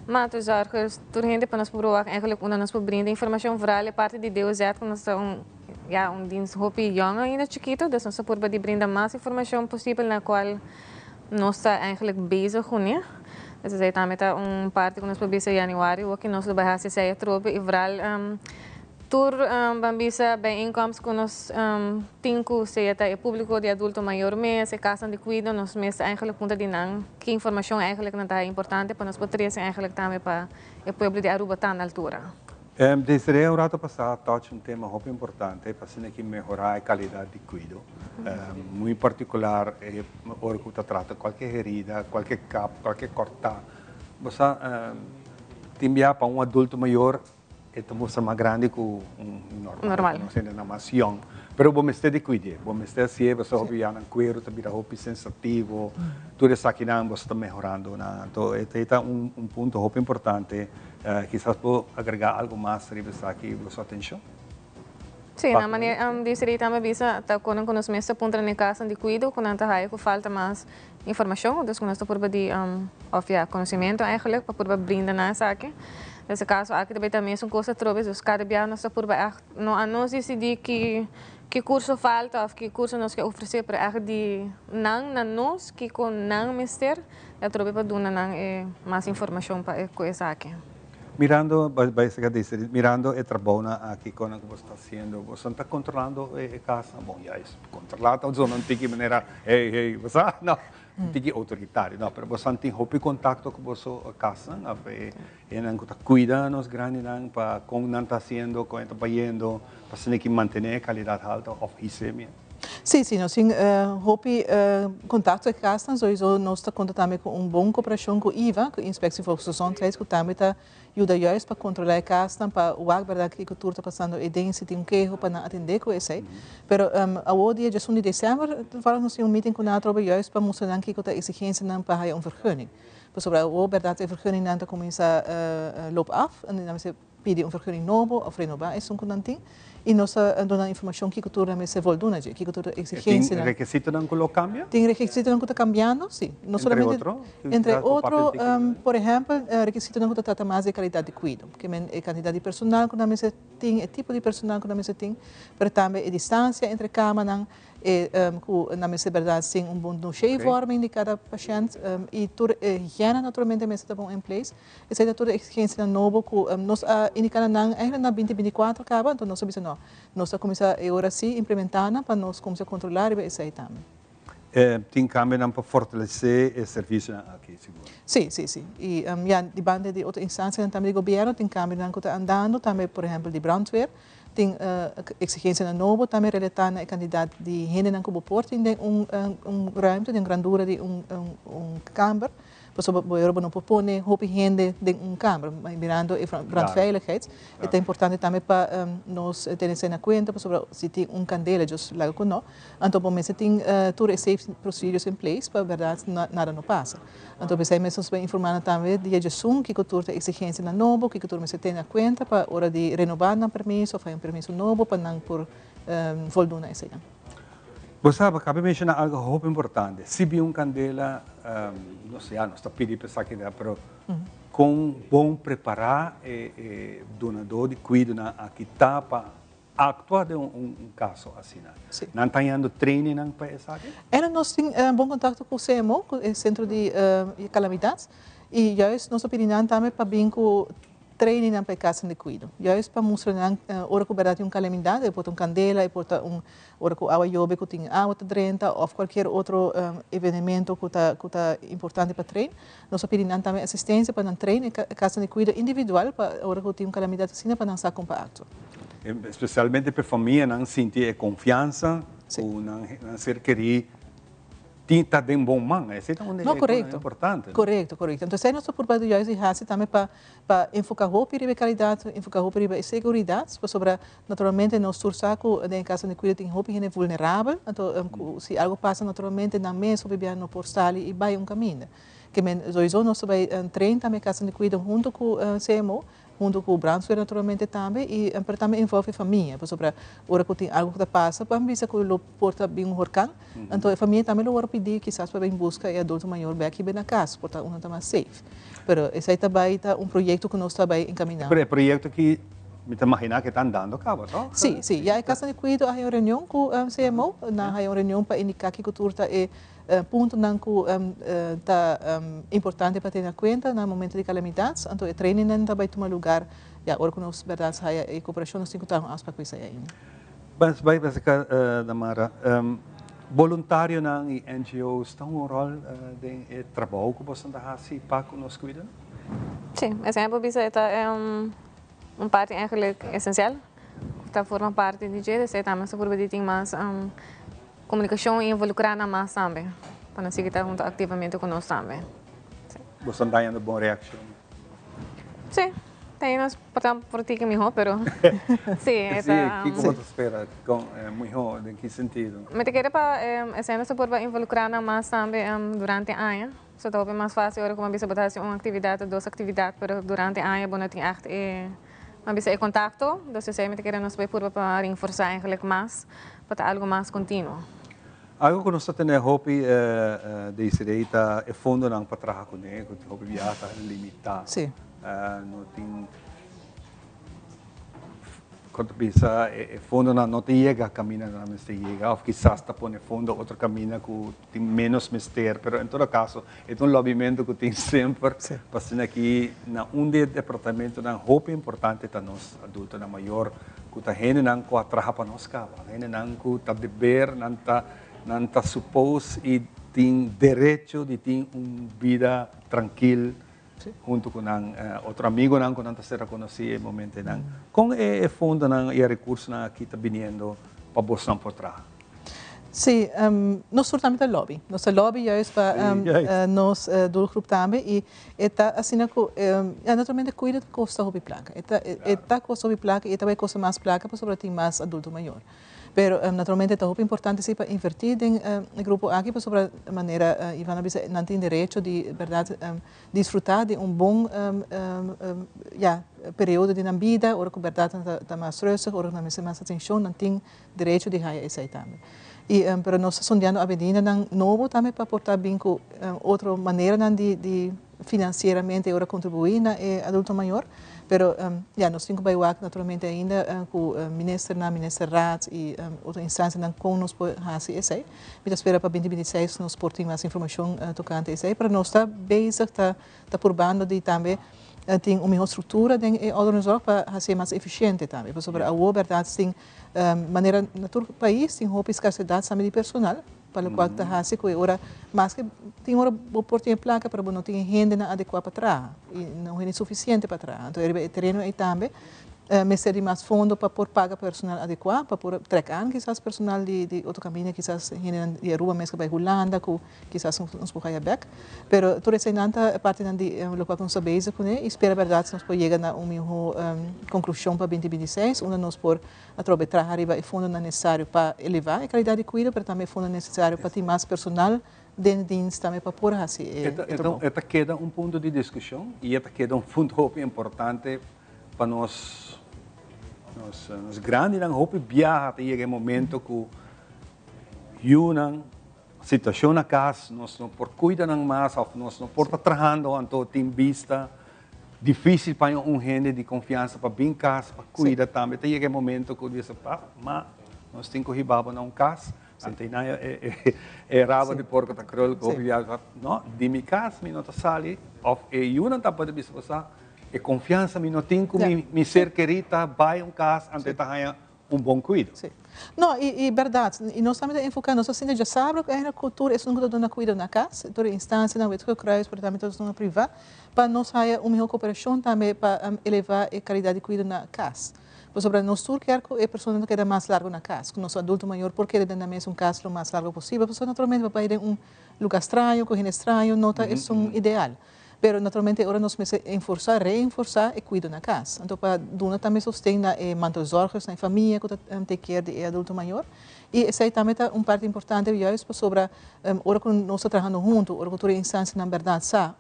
Mas já que gente para nós provar eigenlijk quando nós brindar informação viral é parte de Deus é que nós dienst hopi jong ainda chiquito, dus nós por de brindar mais informação possível na qual nós está eigenlijk bezig com né. Dus aí também tá parte que nós publica em januário, o que nós vai fazer sai trope e viral tur bambisa bijeenkomst que nós tinku se é público de adulto maior mês, se casa de cuidado, nós mês eigenlijk punta de não, que informação eigenlijk não tá importante para nós poder eigenlijk também para o povo de Aruba tá na altura. Desde o rato passado, touch tema muito importante para se que melhorar a qualidade de cuidado. Muito particular, hora que trata qualquer herida, qualquer cap, qualquer cortar, você te enviar para adulto maior é mostra mais grande que normal. Não sei na mais young. Pero bom estar de cuidar, bom estar se você hobby já não cuero, tá vira hobby sensativo, tudo isso aqui não você está melhorando, na. Então este é ponto muito importante. Quizás puedo agregar algo más sobre aqui a sua atenção. Sim, na maneira de também bisa tá quando nós mesmos apontam na casa de cuidado, quando tá aí que falta mais informação, então quando nós por de conhecimento eigenlijk para brindar na aqui. Nesse caso aqui também são coisas trobas, os cada dia nós por não decidir que curso falta ou que curso nós quer oferecer para de nós que com não mister, eu trobe para dar mais informação para coisa aqui. Mirando, mirando o trabalho aqui com o que você está fazendo, você está controlando a casa? Bom, já é controlado, então não tem que maneira, hey, você não tem que autoritário, não, mas você tem hobby contato com a sua casa, e não está cuidando os grandes, para como não está fazendo, como está fazendo, para você que manter a qualidade alta, ou isso mesmo. Sim, nós temos contato com a casa, nós estamos contando também com bom cooperação com o IVA, com a Inspeção de Função 3, que também está ajuda juist para controlar a casa, para o verdade que o turno está passando e tem se tem queijo para atender com isso. Pero ao dia de 1 de dezembro, nós temos meeting com a tropa juist para mostrar que a exigência não para vergunning. Sobre a verdade a vergunning não começa loop af en dan se pede vergunning novo of renovar isso com nanting. E nós damos informação que a cultura se voltuna, que a cultura exigência. Tem requisito não que lo cambia? Tem requisito não que está cambiando, sim. Não somente entre outro, por exemplo, requisito não que trata mais de qualidade de cuidado, que é a quantidade de personal que nós tem, o tipo de personal que nós tem, mas também a distância entre camas, e na minha verdade tem bom shapewarming de cada paciente e toda a higiene naturalmente está bom em place. Essa é toda a exigência nova que nós indicamos ainda na 2024 acaba, então nós sabemos não, nós começamos agora sim implementando para nós começar a controlar e isso aí também. Tem câmbio para fortalecer o serviço aqui, seguro? Sim. E de banda de outra instância também do governo tem câmbio que está andando, também por exemplo de brandweer. Tem exigência nova também relatada à quantidade de gente que pode pôr tem ruimte, tem grandura de câmara, por exemplo, não pode pôr roupa gente de câmara, mirando a brandveiligheid. É importante também para nós termos em conta, por exemplo, se tem candela, just lá com nós, então por exemplo, tem todas as safety procedures em place, para a verdade nada não passa. Então, precisamente, nós vamos informar também de gestão que a cultura exigência nova, que a cultura se tem em conta para a hora de renovar o permisso, ou fazer permisso novo, para não por voltar a isso. Você acaba de mencionar algo muito importante. Se vi candela, não sei, não está pedindo para sair daqui, mas com bom preparar o donador de cuidado aqui está para actuar de caso assim. Não está indo training para isso aqui? Nós temos bom contato com o CMO, com o Centro de Calamidades, e juist nós pedimos também para vir com training para casa de cuido. Juist para mostrar ora que verdade calamidade, pode candela, pode ora que água jobe que tem água drenta ou qualquer outro evento que tá importante para treino. Nós pedimos também assistência para não treino casa de cuido individual para ora que tem calamidade assim para não estar compacto. Especialmente para a família não sentir confiança, ou não ser querer tinta de um bom mão, esse é importante. Correto. Então, se nós preocupamos de também para enfocar roupa e qualidade, enfocar roupa e segurança, sobre naturalmente nós sursaco em casa de cuidado tem roupa que é vulnerável, então se algo passa naturalmente na mesa, bebê no postal e vai caminho. Que nós vai treinar também casa de cuidado junto com o CMO, junto com o brandweer naturalmente também e também envolve a família, sobre hora que tem algo que passa, para ver se o porta bem um huracão, então a família também vai pedir quizás para ir em busca e adulto maior aqui bem na casa, porta uma está mais safe. Pero esse aí também é projeto que nós estamos encaminhando. Pero é projeto que me imagina que estão dando cabo, não? Sim. E a casa de cuidado há uma reunião com o CMO, há uma reunião para indicar que a cultura é ponto não importante para ter na conta no momento de calamidades, então o treino não vai tomar lugar, agora que nós verdade a cooperação nós temos que estar aspecto isso aí. Mas vai ficar Damara, voluntário não e NGOs estão um rol de trabalho que você está fazendo para que nos cuidam? Sim, exemplo biseta é parte eigenlijk essencial, está forma parte de jeito, se também se por tem mais comunicação e involucrar mais também, para nós estar junto ativamente conosco também. Você está dando boa reação? Sim, tem nós por ti que melhor, pero sim, que como você espera, melhor, em que sentido? Me te quero para essa se por involucrar mais também durante o ano, so é mais fácil agora como bisa botar uma atividade, duas atividades, pero durante o ano bom tem echt mas bisa contato, então se me te quero nós vai por para reforçar eigenlijk mais, para algo mais contínuo. Algo que nós temos hobby de direita é fundo não para trabalhar com ele, que hobby viaja limitado. Sim. Não tem quando pensa fundo não te chega caminha não me chega ou quizás está põe fundo outro caminho que tem menos mistério, mas em todo caso é lobbyamento que tem sempre passando aqui na departamento na hobby importante para nós adultos na maior que está gente não que trabalha para nós cá, gente não que está dever não está suposto e tem direito de ter uma vida tranquila junto com outro amigo que não está sendo conhecido no momento com o fundo e recursos que está vindo para você por trás. Sim, nós estamos no lobby. Nosso lobby é para nós do grupo também e está assim que naturalmente cuida de custa hobby placa. Está custa hobby placa e também custa mais placa para sobre mais adulto maior. Pero naturalmente é muito importante para invertir no grupo aqui para sobre a maneira Ivana não tem direito de verdade desfrutar de bom período de na vida, ora que verdade está mais stressig, ora que não mais atenção, não tem direito de ganhar isso aí também. E pero nós sondando a medida não novo também para portar bem com outra maneira de financeiramente ora contribuir na adulto maior. Pero nós temos que trabalhar naturalmente ainda com o ministro, raad e outra instância com nós por fazer isso aí. Me espera para 2026 nós por ter mais informação tocante isso aí. Para nós estar bezig, está por bando de também tem uma melhor estrutura de ouderzorg para ser mais eficiente também. Porque sobre a verdade tem maneira no país tem roupa escassidade também de personal. Para o qual está fazendo que agora mas que tem hora por ter placa para não ter renda adequada para trás e não é suficiente para trás. Então ele terreno aí também mas seria mais fundo para por pagar personal adequado para por trecar quizás personal de outro caminho quizás renda de rua mesmo para Holanda que quizás uns pouco back. Pero toda essa nanta parte de o qual nós base com ele espera verdade nós podemos chegar na uma conclusão para 2026 onde nós por através trabalhar e fundo necessário para elevar a qualidade de cuidado, mas também fundo necessário para ter mais personal dentro de também para por assim. Então, esta queda ponto de discussão e esta queda ponto importante para nós grandes não hope viajar até aquele momento que uma situação na casa nós não por cuidar mais ou nós não por estar trabalhando então tem vista difícil para gente de confiança para bem casa para cuidar também até aquele momento que diz mas nós temos que ribar para casa ante nada rabo de porco tá crol que viaja não de minha casa me não está sali ou uma tá pode bisa E confiança, me não tenho com me ser querida, vai casa, antes de bom cuido. Sim. Não, e verdade, e nós estamos enfocando, nós assim já sabemos que a cultura é um que dona cuida na casa, toda instância, na wet que cruis, por também todos na privada, para nós ter uma melhor cooperação também para elevar a qualidade de cuido na casa. Por sobre nós todos quer que a pessoa não quede mais largo na casa, que nosso adulto maior porque ele na mesa casa o mais largo possível, porque naturalmente vai ir em lugar estranho, com gente estranho, nota é ideal. Pero naturalmente agora nós começamos a reforçar e cuidar na casa. Então para dona também sustém na mantelzorgers na família que tem que de adulto maior e essa também é parte importante juist sobre hora que nós trabalhando junto, hora que toda instância na verdade sabe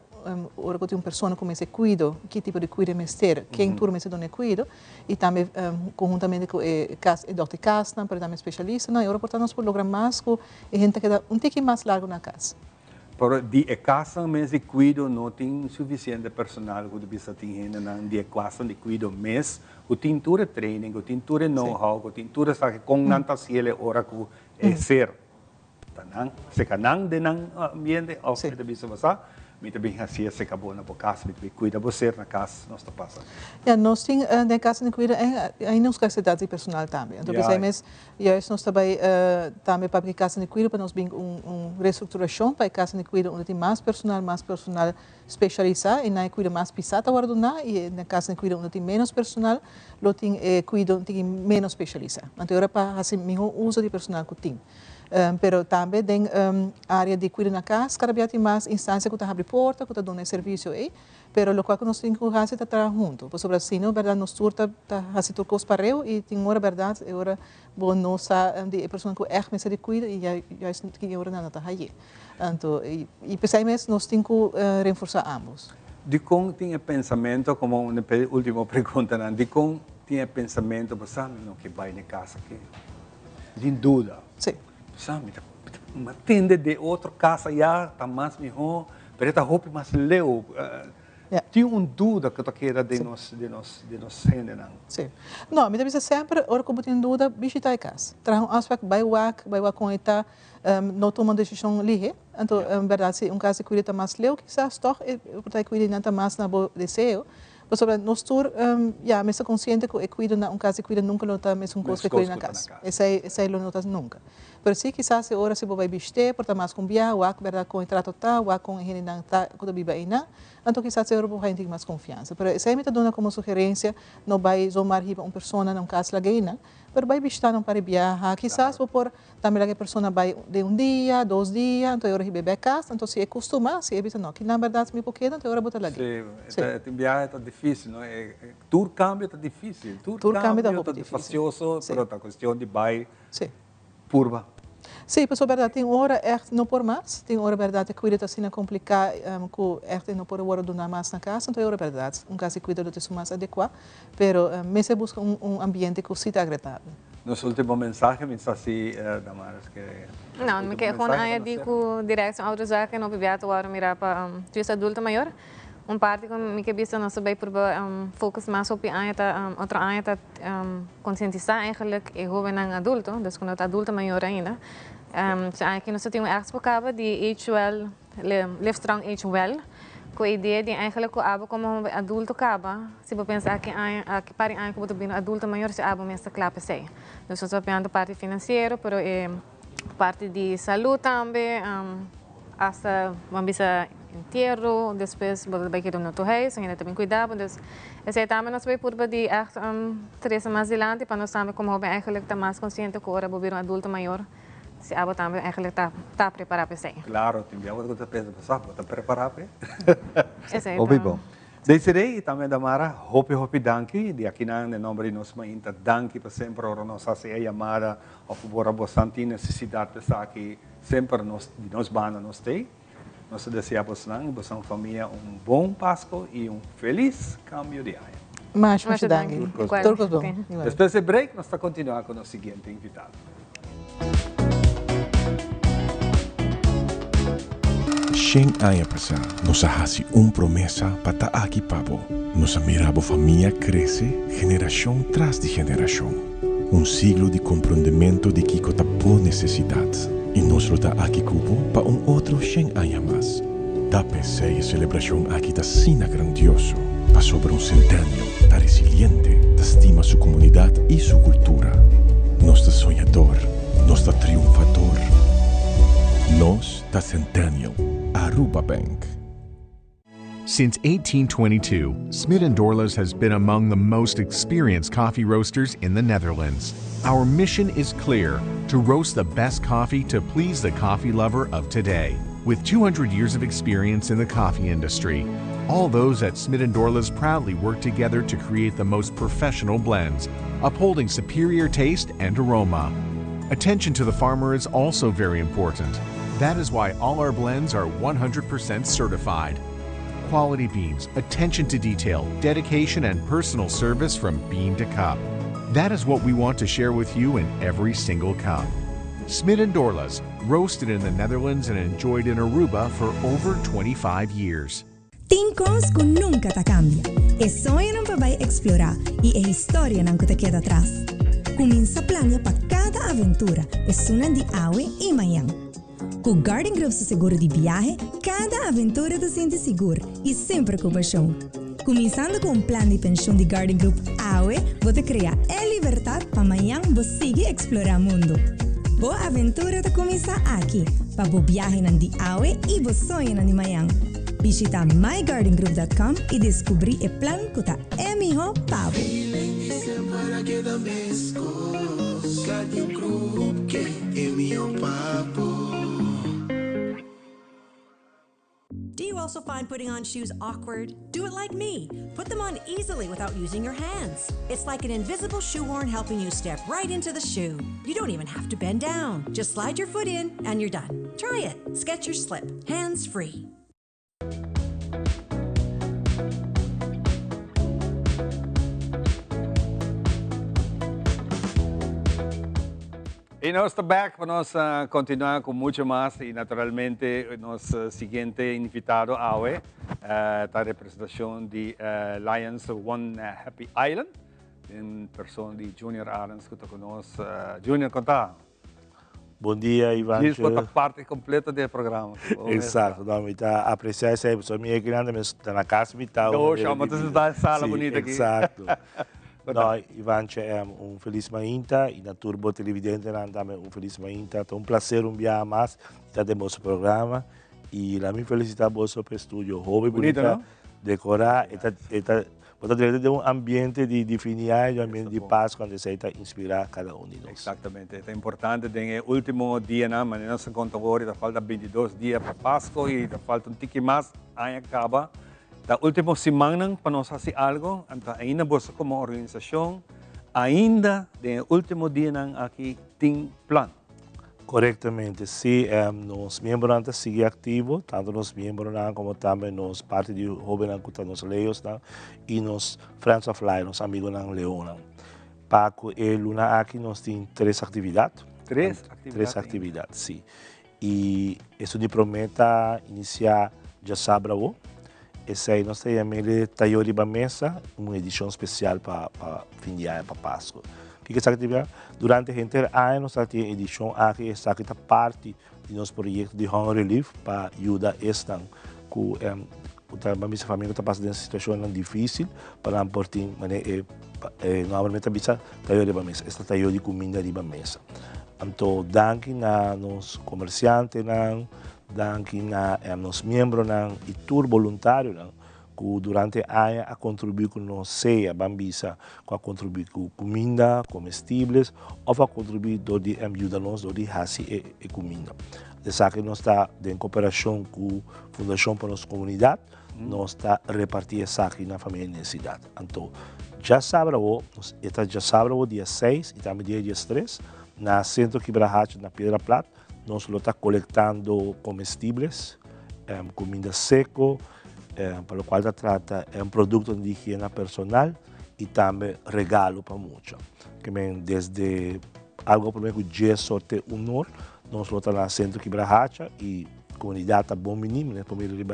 hora que tem uma pessoa que se cuida, que tipo de cuida mais ter, quem turma se dona cuida e também conjuntamente com o Dr. Castan, para também especialista, e agora portanto nós podemos lograr mais com a gente que dá tique mais largo na casa. Por de casa mesmo de cuido não tem suficiente personal que devia ter na de casa de cuido mês o tintura training o tintura know-how o tintura sabe com nanta ciele ora que é ser tanang se canang de nang ambiente ao que devia ser passar me também assim se acabou na casa me cuida você na casa nós está passando nós tem na casa de cuida aí nos capacidades de personal também então pensei mas nós também para a casa de cuida para nós bem reestruturação para a casa de cuida onde tem mais personal especializado e na cuida mais pisada agora do na e na casa de cuida onde tem menos personal lo tem cuida tem menos especializado então agora para assim melhor uso de personal que tem pero também tem área de cuidar na casa, cada vez tem mais instância que está abrindo porta, que está dando serviço aí, pero lo qual que nós temos que fazer está trabalhando junto, por sobre assim, verdade, nós turta está fazendo turcos para eu e tem hora verdade, agora bom nós de pessoa que é mais de cuida e já que agora não está aí, então e pensei mesmo nós temos que reforçar ambos. De como tinha pensamento, como uma última pergunta, de como tinha pensamento, você sabe, que vai na casa aqui, sem dúvida. Sim. Sabe, atende de outra casa já está mais melhor, mas esta roupa mais leu. Tinha dúvida que queira de nós gente não. Sim. Não, me deve sempre, hora que eu tenho dúvida, visitar a casa. Traga aspecto vai com eta, não toma decisão ligeira. Então, em verdade, se caso de cuida mais leu, quizás toch, porque cuida não mais na boa desejo. Por sobre nós todos, me sou consciente que cuida na caso de cuida nunca não está mesmo coisa que cuida na casa. Essa não está nunca. Mas se quizás se ora se vai vestir, porta mais com bia, ou verdade com trato tá, ou com gente não tá, quando biba aí não, então quizás se ora vai ter mais confiança. Mas essa é me dona como sugerência, não vai somar riba uma pessoa não casa lá gaina, mas vai vestir não para viajar, quizás vou por também lá que a pessoa vai de dia, 2 dias, então ora riba casa, então se é costuma, se é bisa não, que na verdade me porque então ora botar lá. Sim, viajar está difícil, não é? Tour cambio está difícil, tour cambio está difícil, mas a questão de vai curva. Sim, pessoal, verdade, tem hora não por mais, tem hora verdade que cuida assim complicar, que não por hora do mais na casa, então é hora verdade, caso de cuida do texto mais adequado, pero se busca ambiente que seja agradável. Nossa última mensagem assim, Damaras, que não, me quer com a dico direção autorizar que não viver agora mirar para tu adulto maior. Parte que me quer nós bem por focus mais op outra área tá conscientizar eigenlijk e jovem en adulto, dus quando tá adulto maior ainda. Aqui nós temos ergens bekaba die age well, live strong age well, com a ideia de eigenlijk que abo como adulto acaba, se você pensar que para que você bem adulto maior se abo mesmo clapa sei. Nós estamos pensando parte financeira, pero parte de saúde também, hasta vamos bisa entierro, depois vai querer no teu reis, ainda também cuidar, dus essa também nós vai por de echt 3 mais adiante para nós também como jovem eigenlijk tá mais consciente que agora vou adulto maior, se abo também eigenlijk tá preparado para isso. Claro, tem que algo que pensa passar, tá preparado. Esse Obi bom. Desirei também Damara, hope danke, de aqui na nome de nós mainta danke para sempre ora nós fazer a chamada ou por bastante necessidade para aqui sempre nós banda nós tem. Nós desejamos a família bom Páscoa e feliz cambio de ano. Mas danke. Turcos bom. Depois do break, nós vamos continuar com o seguinte invitado. Shen aya pasa, nos hace promesa para aqui pabo. Nos mirabo familia crece generación tras de generación. Siglo de compreendimento de que cota por necesidades. E nós lo aqui cubo para outro Shen aya más. Da PC celebração aqui da sina grandioso. pa sobre un centenio, ta resiliente, ta estima su comunidad y su cultura. Nos ta soñador, nos ta triunfador. Nos ta centenio, Aruba Bank. Since 1822, Smit & Dorlas has been among the most experienced coffee roasters in the Netherlands. Our mission is clear: to roast the best coffee to please the coffee lover of today. With 200 years of experience in the coffee industry, all those at Smit & Dorlas proudly work together to create the most professional blends, upholding superior taste and aroma. Attention to the farmer is also very important. That is why all our blends are 100% certified. Quality beans, attention to detail, dedication, and personal service from bean to cup. That is what we want to share with you in every single cup. Smit & Dorlas, roasted in the Netherlands and enjoyed in Aruba for over 25 years. Tem coisas que nunca te cambia. É sonho não vai explorar e é história não que te queda atrás. Começa a planear para cada aventura, é sunan de awe e manhã. Com Garden Group seu seguro de viagem, cada aventura te sente seguro e sempre com paixão. Começando com plano de pensão de Garden Group AOE, você cria a liberdade para amanhã você seguir explorar o mundo. Boa aventura te começa aqui, para boa viagem de AOE e boa sonho de manhã. Visita mygardengroup.com e descobrir o plano que está é melhor para você. Do you also find putting on shoes awkward? Do it like me. Put them on easily without using your hands. It's like an invisible shoe horn helping you step right into the shoe. You don't even have to bend down. Just slide your foot in and you're done. Try it. Skechers Slip. Hands free. Y nos está back, vamos a continuar con mucho más y naturalmente nuestro siguiente invitado, Awe, la representación de Lions One Happy Island, en persona de Junior Arons que conoce. Junior, conta. Bom dia, Ivan. Isso é parte completa do programa. Exato, não, está apreciar essa pessoa minha grande, está na casa vital. Não, chama de da sala bonita aqui. Exato. No, Ivan é feliz mainta e na Turbo Televidente também feliz mainta. É prazer dia mais estar no nosso programa e a minha felicidade para o estúdio. Hobby bonita, decorar, Portanto, de ambiente de definir, ambiente de paz, quando você está inspirar cada de nós. Exatamente. É importante, no último dia, mas não se conta agora, falta 22 dias para Páscoa e falta tique mais, aí acaba. Da última semana, para nós fazer algo, ainda você como organização, ainda no último dia aqui tem plano. Corretamente, sim. Os membros seguem ativos, tanto os membros como também os parte de jovens que estão nos leos e nos Friends of Life, os amigos na Leona. Paco e Luna aqui nós temos 3 atividades. 3 atividades? 3 atividades, sim. E isso de prometa iniciar já sábado. Esse aí nós temos ele Tayori Bamesa, uma edição especial para fim de ano, para Páscoa. O que é essa atividade? Durante o ano, nós temos edição aqui, essa aqui é parte do nosso projeto de Home Relief para ajudar esta com a minha família está passando uma situação difícil para não portar, normalmente a bisa Tayori Bamesa, esta Tayori comida de Bamesa. Então, danke na nos comerciantes, danke na nos membros e tour voluntário que durante o ano a contribuir com nós ceia, bambisa, a contribuir com comida, comestíveis, ou a contribuir de ajudar-nos de fazer e comida. Dessa que nós está em cooperação com a Fundação para a Nossa Comunidade, nós está repartindo essa aqui na família necessidade. Então, já sábado, dia 6 e também dia 3, na Centro Quebrahacha, na Pedra Plata, nós estamos coletando comestíveis, comida seca, para o qual trata produto de higiene personal e também regalo para muitos. Desde algo por meio de 10 sorte honor, nós estamos na Centro Quebrahacha e a comunidade está bom menino, por meio de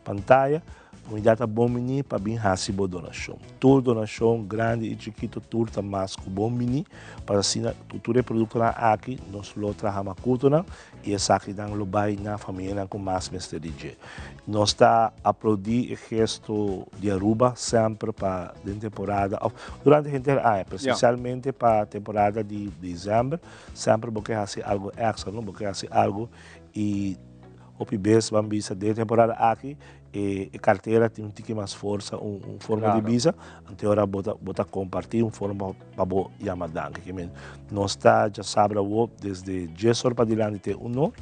pantalla, comunidade bom mini para bem receber donação. Toda donação grande e chiquito tudo tá mais com bom mini para assim tudo é produto na aqui nós lo trahama cultura e essa aqui dá lo bai na família com mais mestre. Nós está aplaudi o gesto de Aruba sempre para de temporada durante a temporada, especialmente para a temporada de dezembro, sempre porque hace algo extra, não porque hace algo e o PBS vamos bisa de temporada aqui e carteira tem um tique mais força, forma de visa, então agora bota compartilhar forma para bo Yamadan, que nós está já sabe desde 10 horas para diante tem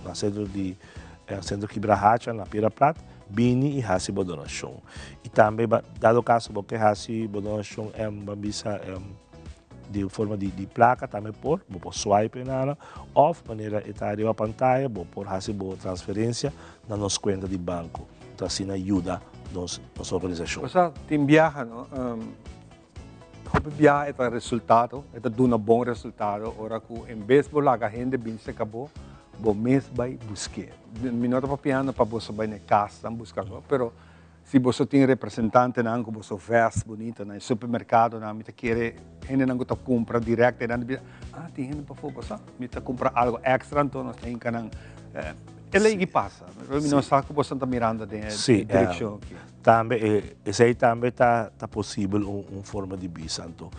na centro Quibrahacha, na Pira Plata, bini e hasi donação. E também dado caso porque hasi donação bisa de forma de placa também por swipe nela, ou maneira etária a pantalla, por hasi transferência na nossa conta de banco. Então assim ajuda nossa organização. Você tem viaja, não? Como viaja é resultado, é um bom resultado. Ora que em vez de lá a gente bem se acabou, bom mês vai buscar. Minota para piano para você vai na casa buscar, pero se você tem representante na que você veste bonita no supermercado, na me quer gente não está compra direto, tem gente para fora, me está compra algo extra, então nós tem que não ele aí passa. Não sabe que você está mirando de direção aqui. Também esse aí também tá possível forma de visa, então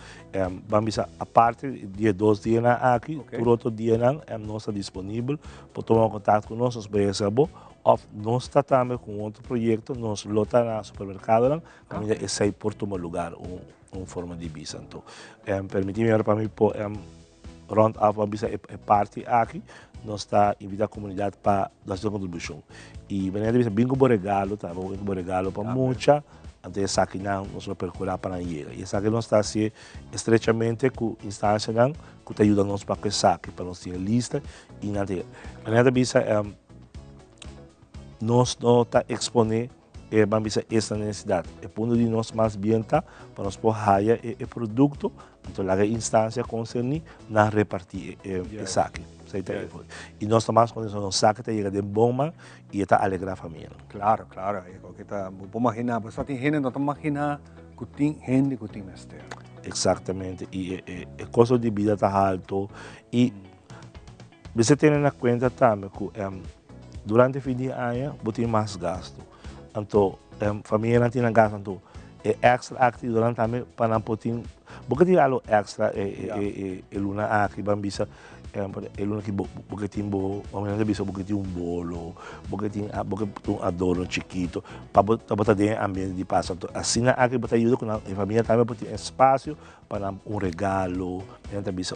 vamos a parte de 2 dias aqui, por outro dia não está disponível para tomar contato com nossos BSB. Nós está também com outro projeto, nós lota no supermercado, que esse aí por tomar lugar forma de visa, então permitir-me agora para mim round up a visa é parte aqui. Nós está invitando a comunidade para dar sua contribuição. E maneira de bingo bom regalo, tá? Bingo bom regalo para muita, até essa aqui não, nós vamos percorrer para ninguém. E essa aqui nós está assim estreitamente com a instância não, que ajuda nós para essa aqui, para nós ter lista e nada. Maneira de visa nós não está exponer vamos essa necessidade. É ponto de nós mais bem para nós por raia e produto, então a instância concerne na repartir essa aqui. E nós tomamos condição de saque chega de bomba e está alegrar a família. Claro, é que tá bom imaginar, você tem gente não está imaginar que tem gente que tem mestre. Exatamente, e o custo de vida está alto e você tem na conta também que durante o fim de ano você tem mais gasto, então a família não tem gasto, então é extra aqui durante também para não poder porque tem algo extra e luna aqui bambisa ele que porque tem um bolo, porque tem adorno chiquito, para botar dentro ambiente de passa. Assim aqui botar ajuda com a família também para ter espaço para regalo,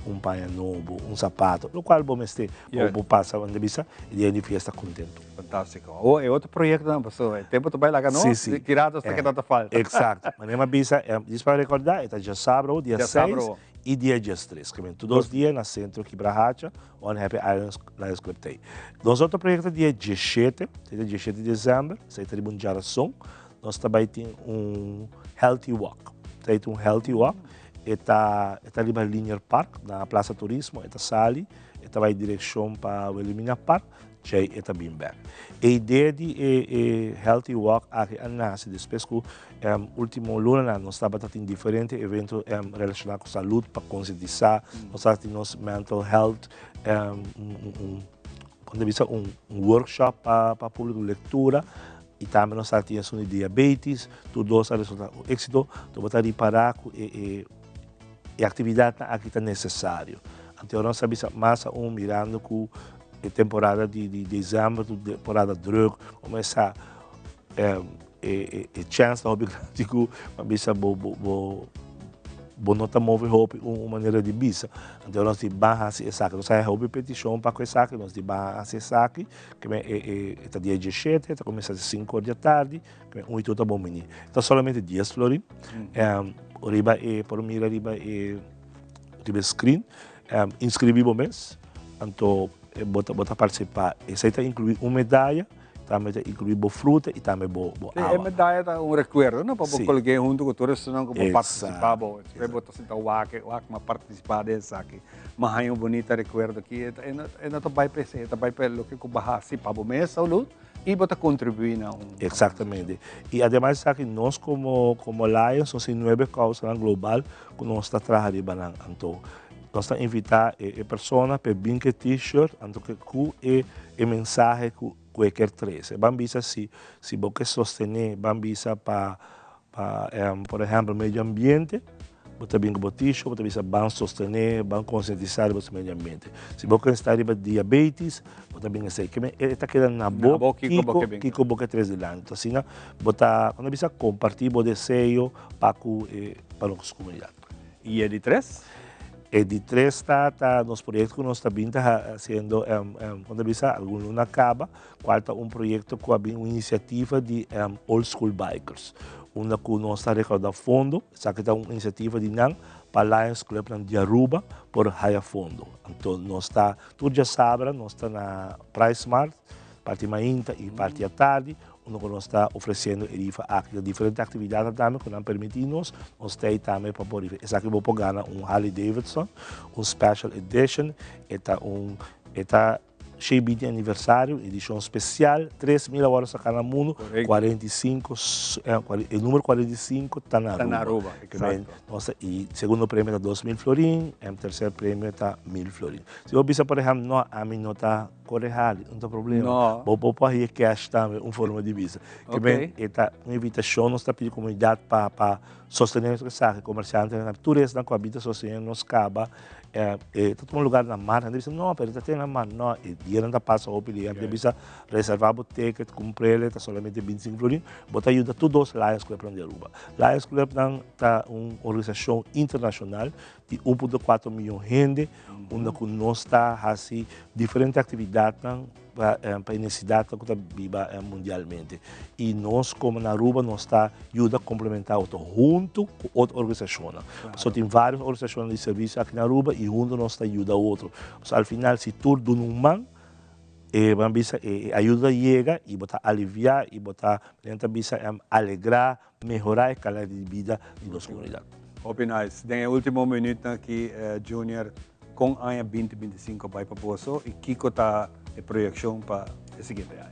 um paia novo, sapato, o qual bom este ou passa onde bisa e dia de festa contento. Fantástico. É outro projeto não, pessoal. Tempo tu vai lá não? Sim. Tirado esta que não falta. Exato. Mas nem bisa, diz para recordar, está já sábado, dia 6 e dia 3, que todos os dias na centro Quibrahacha, onde Happy Islands Lions Club tem. Nós outro projeto dia 17 de dezembro, se está de geração, nós também tem healthy walk. Tem healthy walk, está ali na Linear Park, na Praça Turismo, está sali, está vai direção para o Elimina Park, já está bem bem. A ideia de healthy walk aqui nasce depois que último luna nós estava tendo diferentes eventos relacionados com saúde para conscientizar, nós estamos tendo mental health, workshop para público leitura e também nós estamos tendo diabetes, tudo isso resulta do êxito, então botar de parar e atividade aqui está necessário. Então nós estamos mais mirando com temporada de dezembro, temporada de droga, começar chance da hobby grande mas bisa nota move hobby uma maneira de bisa. Então nós de barra se saque, nós hobby petição para que saque, nós de barra se saque, que é dia 17, está começando às 5 da tarde, que é 8 da bom menino. Então somente dias florim, riba por mira riba screen, inscrevi mês, então bota participar. Esse aí inclui uma medalha, também inclui fruta e também água. A medalha é recuerdo, não? Para colocar junto com todos os não que participar, para botar assim o WAC participar dessa aqui. Mas é um bonito recuerdo aqui, é não vai pensar, vai pelo que com barra se para o mês, saúde, E bota contribuir na Exatamente. E además aqui nós como Lions, nós temos 9 causas global que nós está trabalhando então. Nós está invitar a pessoa para vir com t-shirt, então que é mensagem que qualquer três. Vamos se você sostener, vamos para por exemplo, meio ambiente, você vem com t-shirt, você vai sostener, vai conscientizar o meio ambiente. Se você está com diabetes, você vem assim, que está quedando na boca, que com boca três de lá. Então, assim, quando você compartilhar o desejo para a nossa comunidade. E é de três? É de três está nos projetos que nós também está fazendo, quando você algum acaba, quarta projeto com uma iniciativa de Old School Bikers. Onde nós está recaudando fundo, essa é uma iniciativa de NAM para Lions Club de Aruba por Raia Fundo. Então, nós está, tudo já sabe, nós está na Price Mart, parte manhã e parte à tarde, onde nós está oferecendo diferentes atividades também que não permitem nós temos também para poder. Essa aqui vou pegar Harley Davidson, Special Edition, está cheio de aniversário, edição especial, 3.000 horas a cada mundo, 45, o número 45 está na Aruba. Nossa, e segundo prêmio está 2.000 florins, e terceiro prêmio está 1.000 florins. Se você, por exemplo, a mim não está correto, não tem problema. Vou pôr aí cash também, uma forma de visa. Que bem, uma invitação, nós estamos pedindo a comunidade para sostener essa saca, comerciantes, turistas que habitam sostenendo nos caba, todo um lugar na mar, ele diz, não, mas está na mar, não, e dinheiro não passa o pili, ele precisa reservar o ticket, comprar ele, está somente 25 florins, botar ajuda todos os Lions Club de Aruba. Lions Club está uma organização internacional de 1,4 milhões de gente, onde nós está fazendo diferentes atividades para a necessidade que viva mundialmente. E nós, como na Aruba, nós está ajuda a complementar junto com outra organização. Só tem várias organizações de serviço aqui na Aruba e junto nós está ajuda a outro. Ao final, se tudo num man, a ajuda chega e botar aliviar e botar alegrar, melhorar a qualidade de vida de nossa comunidade. Hope nice. Den último minuto aqui, Junior, com a 2025 vai para Poço e Kiko está a projeção para a seguinte ano.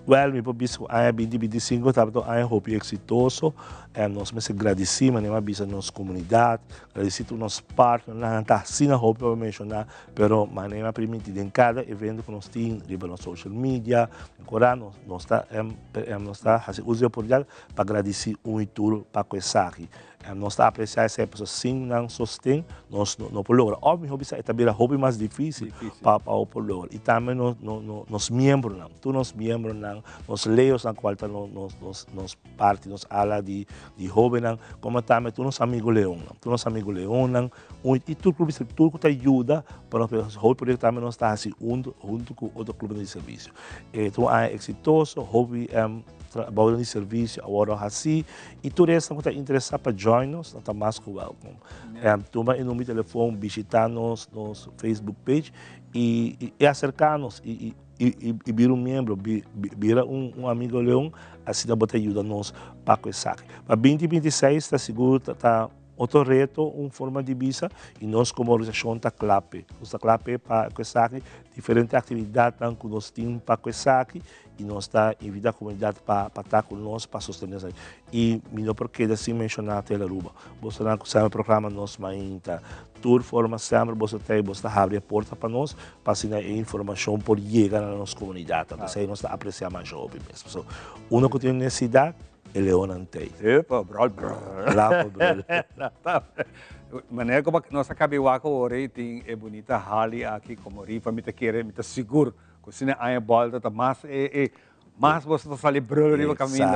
Well, mi pobisco a 2025 estava a hope exitoso. Nós me agradecemos, né, a nossa comunidade, agradecemos nossos partners, não está assim a hope para mencionar, pero maneira permitida em cada evento que nós temos, na social media, em Corão, nós está fazendo uso de oportunidade para agradecer muito para coisa aqui. Nós está apreciando essa pessoa sim, não sostém, nós não podemos. Óbvio, é também a hobby mais difícil para o poder. E também nós membros, todos nós membros, nós leos na qual nós parte, nós ala de hobby, como também todos nós amigos leão, e tudo que ajuda para o hobby, porque também nós está assim junto com outro clube de serviço. Então é exitoso, hobby trabalho de serviço, agora assim, e tudo isso que está interessado para join nos, está mais que welcome. Toma em número de telefone, visitar nosso Facebook page e acercar-nos e vir membro, vir amigo leão, assim dá botar ajuda nos para isso. Para 2026 está seguro, está outro reto, uma forma de visa, e nós como organização está clape. Nós está clape para isso, diferentes atividades que nós temos para isso, e nós está invitando a comunidade para estar conosco, para sostener isso. E melhor porque assim mencionar até a Aruba. Você não consegue programa nosso ainda. Tour forma sempre você abre a porta para nós, para assinar informação por chegar na nossa comunidade. Então, assim, nós está apreciando mais jovem mesmo. So, uma que tem necessidade, é Leon Antei. Epa, brother. Maneira como nós acabamos de ver, é bonita Harley aqui, como rifa, me quer, me seguro. Se não há volta, mas você está celebrando o caminho.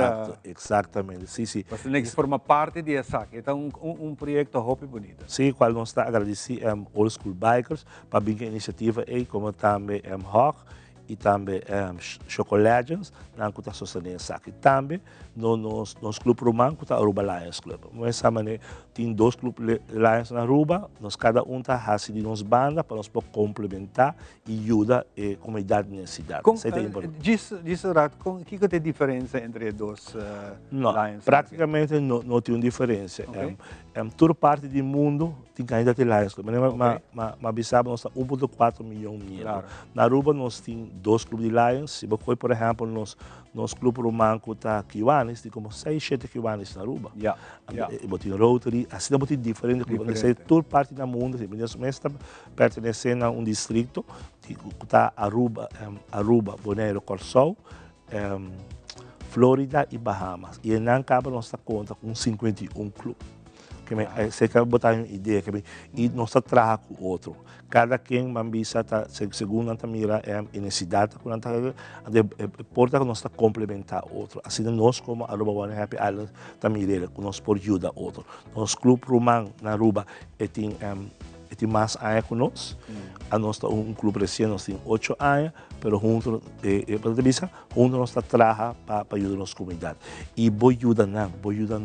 Exatamente, sim, sim. Você tem que formar parte disso. Então, projeto Hope bonito. Sim, qual nós está agradecendo Old School Bikers, para a iniciativa, como também Hawk, e também Chocolegends, que está sustentando isso aqui. Também, nos clubes romano, que está Aruba Lions Club. Dessa maneira, tem 2 clubes Lions na Aruba, nós cada está fazendo nos bandas para nós complementar e ajudar a comunidade nessa cidade. Diz, Rato, o que tem diferença entre os Lions? Praticamente não tem diferença. toda parte do mundo tem candidato de Lions Club. Mas Bissau nós temos 1,4 milhão de membros. Na Aruba nós temos 2 clubes de Lions. Se você, por exemplo, nos clube romano está Kiwanis, tem como 6, 7 Kiwanis na Aruba. Tem Rotary, assim tem diferentes clubes. Toda parte do mundo, nós está pertencendo a um distrito que está Aruba, Bonaire, Corsol, Flórida e Bahamas. E em Ancaba nós está conta com 51 clubes. Você quer botar uma ideia, e nós trabalhamos com outro. Cada quem mambisa, segundo a mira, é a necessidade, importa que nós complementar outro. Assim, nós, como Aruba One Happy Island, também nós podemos ajudar outro. Nosso clube romano na Aruba tem mais anos com nós. Nós temos clube recente, nós temos 8 anos, mas juntos nós trabalhamos para ajudar a nossa comunidade. E vou ajudar nós, vou ajudar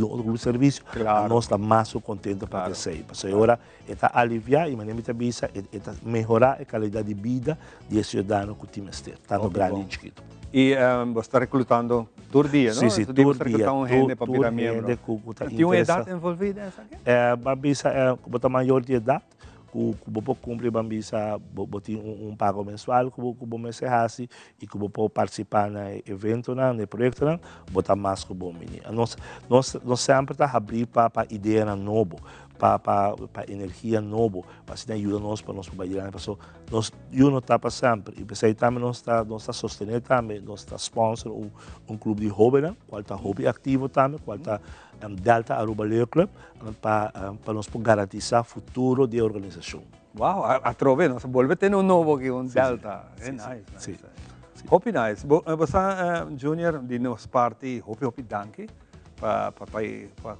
outro grupo de serviço, nós estamos mais contentes para crescer. Porque agora está aliviar e maneira está melhorar a qualidade de vida dos cidadãos que temos, tanto grande e chiquito. E você está reclutando todo dia, não? Sim, todo dia. Você recrutar um gente para virar membro. Tem uma idade envolvida nessa aqui? Bambisa é maior de idade. Você cumpre Bambisa, você tem pago mensual que você faz e que você pode participar no evento, no projeto, você está mais que bom. Nós sempre estamos abrindo para ideia nova, para energia nova, para ajudar nós para nós trabalhar. Nós não está sempre. E também nós está sustentando também, nós está sponsor um clube de hobby, qual está hobby ativo também, qual está Delta Aruba Layer Club, para nós garantizar o futuro da organização. Uau, a trove, nós volvemos a ter novo aqui, Delta. É nice. Hope nice. Você, Junior, de nossa parte, hope danke. Para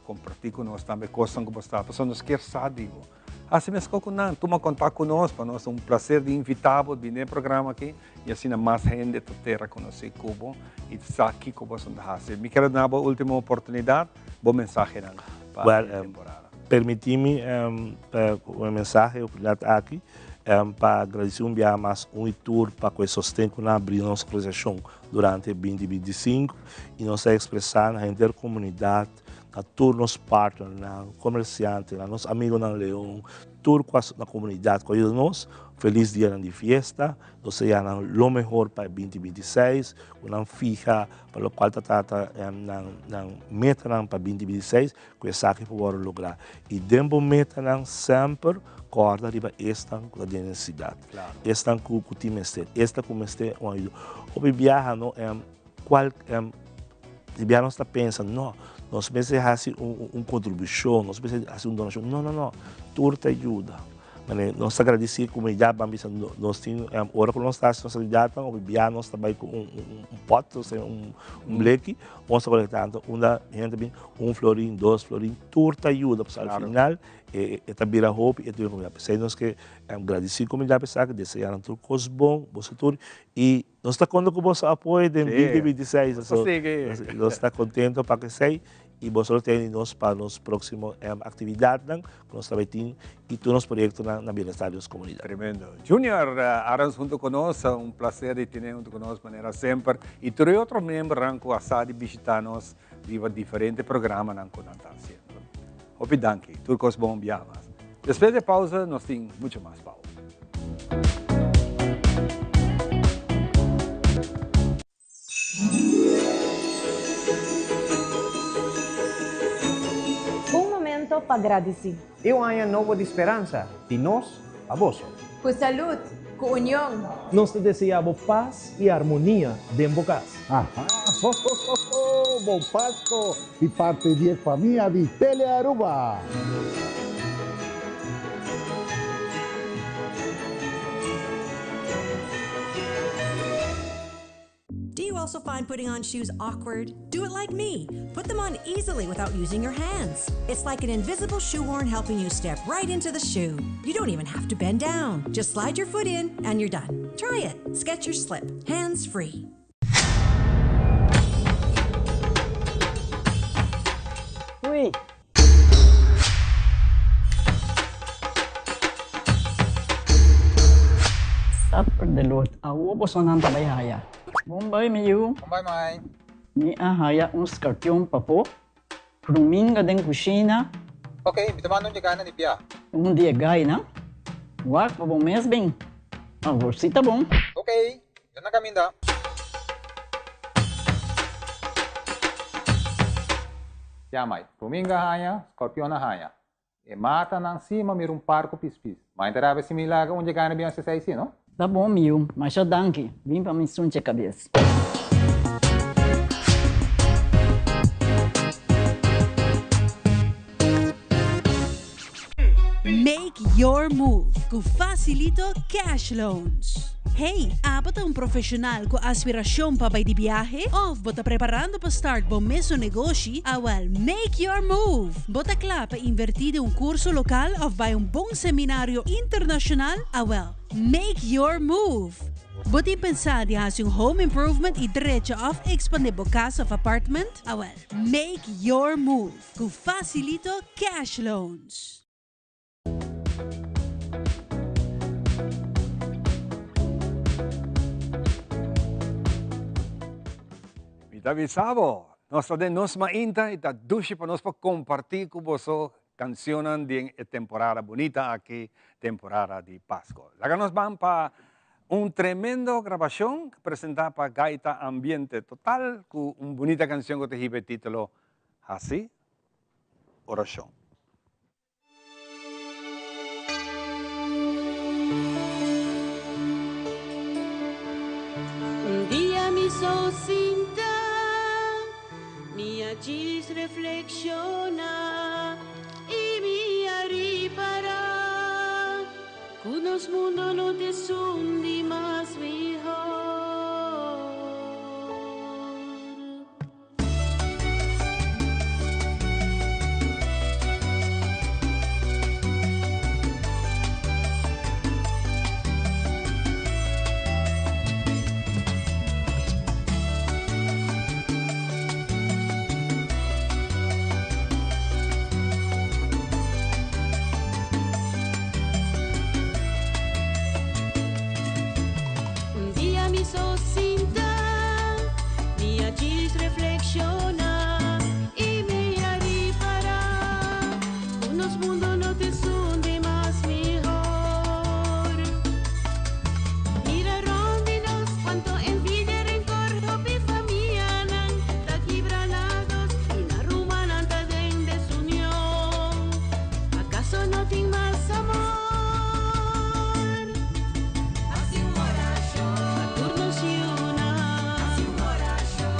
compartilhar com nós também coisas que você está passando, nós queremos saber. Assim mesmo que não, toma contato conosco, para nós é um prazer de invitá-lo vir no programa aqui e assim mais gente terá conhecer Cuba e está aqui com você na raça. Me quero dar uma última oportunidade, bom mensagem para a temporada. Permite-me uma mensagem aqui para agradecer mais um tour para que sustento abrir nossa organização durante 2025 e nós expressar na intercomunidade, a todos os partners, comerciantes, nossos amigos na Leão, toda a comunidade que ajuda nós. Feliz dia de festa, nós temos o melhor para 2026, uma fija para o qual está na meta para 2026, que é que podemos lograr. E dentro da meta sempre corda riba esta da necessidade. Esta que o time este, esta como este uma ajuda. O viaja não qual viaja não está pensando não. Nós pensamos fazer uma contribuição, nós pensamos fazer uma donação. Não. Tudo te ajuda. Nós agradecemos a comunidade, nós temos, agora que nós estamos na sociedade, nós trabalhamos com um pote, um bleque, nós estamos coletando um florim, 2 florim, tudo te ajuda, porque ao final, é vira roupa e é tudo comunidade. Nós que agradecemos a comunidade, que desejamos tudo coisas bom, e nós estamos contando com o vosso apoio em 2026. Nós estamos contentes para que seja. E você tem nós para as próximas atividades que nós trabalhamos e todos os projetos na bem-estar das comunidades. Tremendo. Junior, Arans junto conosco, um prazer de ter junto conosco de maneira sempre. E todos os outros membros que assado visitar-nos de diferentes programas que nós estamos fazendo. Obrigado, tudo coisa bom, biamas. Depois da pausa, nós temos muito mais pausa. Para agradecer. Eu ano novo de esperança, de nós a vós. Com saúde, com união. Nós te desejamos paz e harmonia dentro de casa. Bom Páscoa de parte de família de Telearuba. Do you also find putting on shoes awkward? Do it like me. Put them on easily without using your hands. It's like an invisible shoehorn helping you step right into the shoe. You don't even have to bend down. Just slide your foot in and you're done. Try it. Skechers Slip. Hands free. Uy. Start for the Lord. Awo po sa nang tabayaya. Bombay mayu. Bombay mai. Ni ahaya uns cartyon pa po. Prumin ka den kusina. Ok, kita mano niya gana ni Pia. Dia gay na? Wak, pa bom mês bem. Ah, você tá bom. Ok, yan na kami da. Yamay, Ruminga hanya, Scorpion na hanya. E mata nang cima mirum parco pispis. Mas interava se milaga onde gana bem se sai no? Tá bom, meu. Mas já danke. Vim pra me sunte a cabeça. Make your move com Facilito Cash Loans. Hey, bota um profissional com aspiração para ir de viagem? Ou bota preparando para start bom mesmo negócio? Well, make your move. Bota claro para invertir em curso local ou vai bom seminário internacional? Well, make your move. Bota pensar em fazer home improvement e direito of expandir a casa of apartment? Well, make your move com Facilito Cash Loans. Avisado, nós nos mainta e dushi para nós compartir com vocês canções de temporada bonita aqui, temporada de Páscoa. Lá nós vamos para tremendo gravação que apresentar para Gaita Ambiente Total com bonita canção que tem o título Assim, Oração. Dia me sozinta, minha diz reflexiona e minha ripara, que nos mundo não te sundi mais melhor. Reflexiona y mira y para, unos mundos no te sunde más mejor. Mira rondinos, cuánto envidia, rencor, hopi familia, ta quibranados y na rumanan ta den desunión. ¿Acaso no tiene más amor? Así un oración, a turnos y una. Así un oración.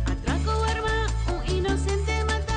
Atraco arma, un inocente mata.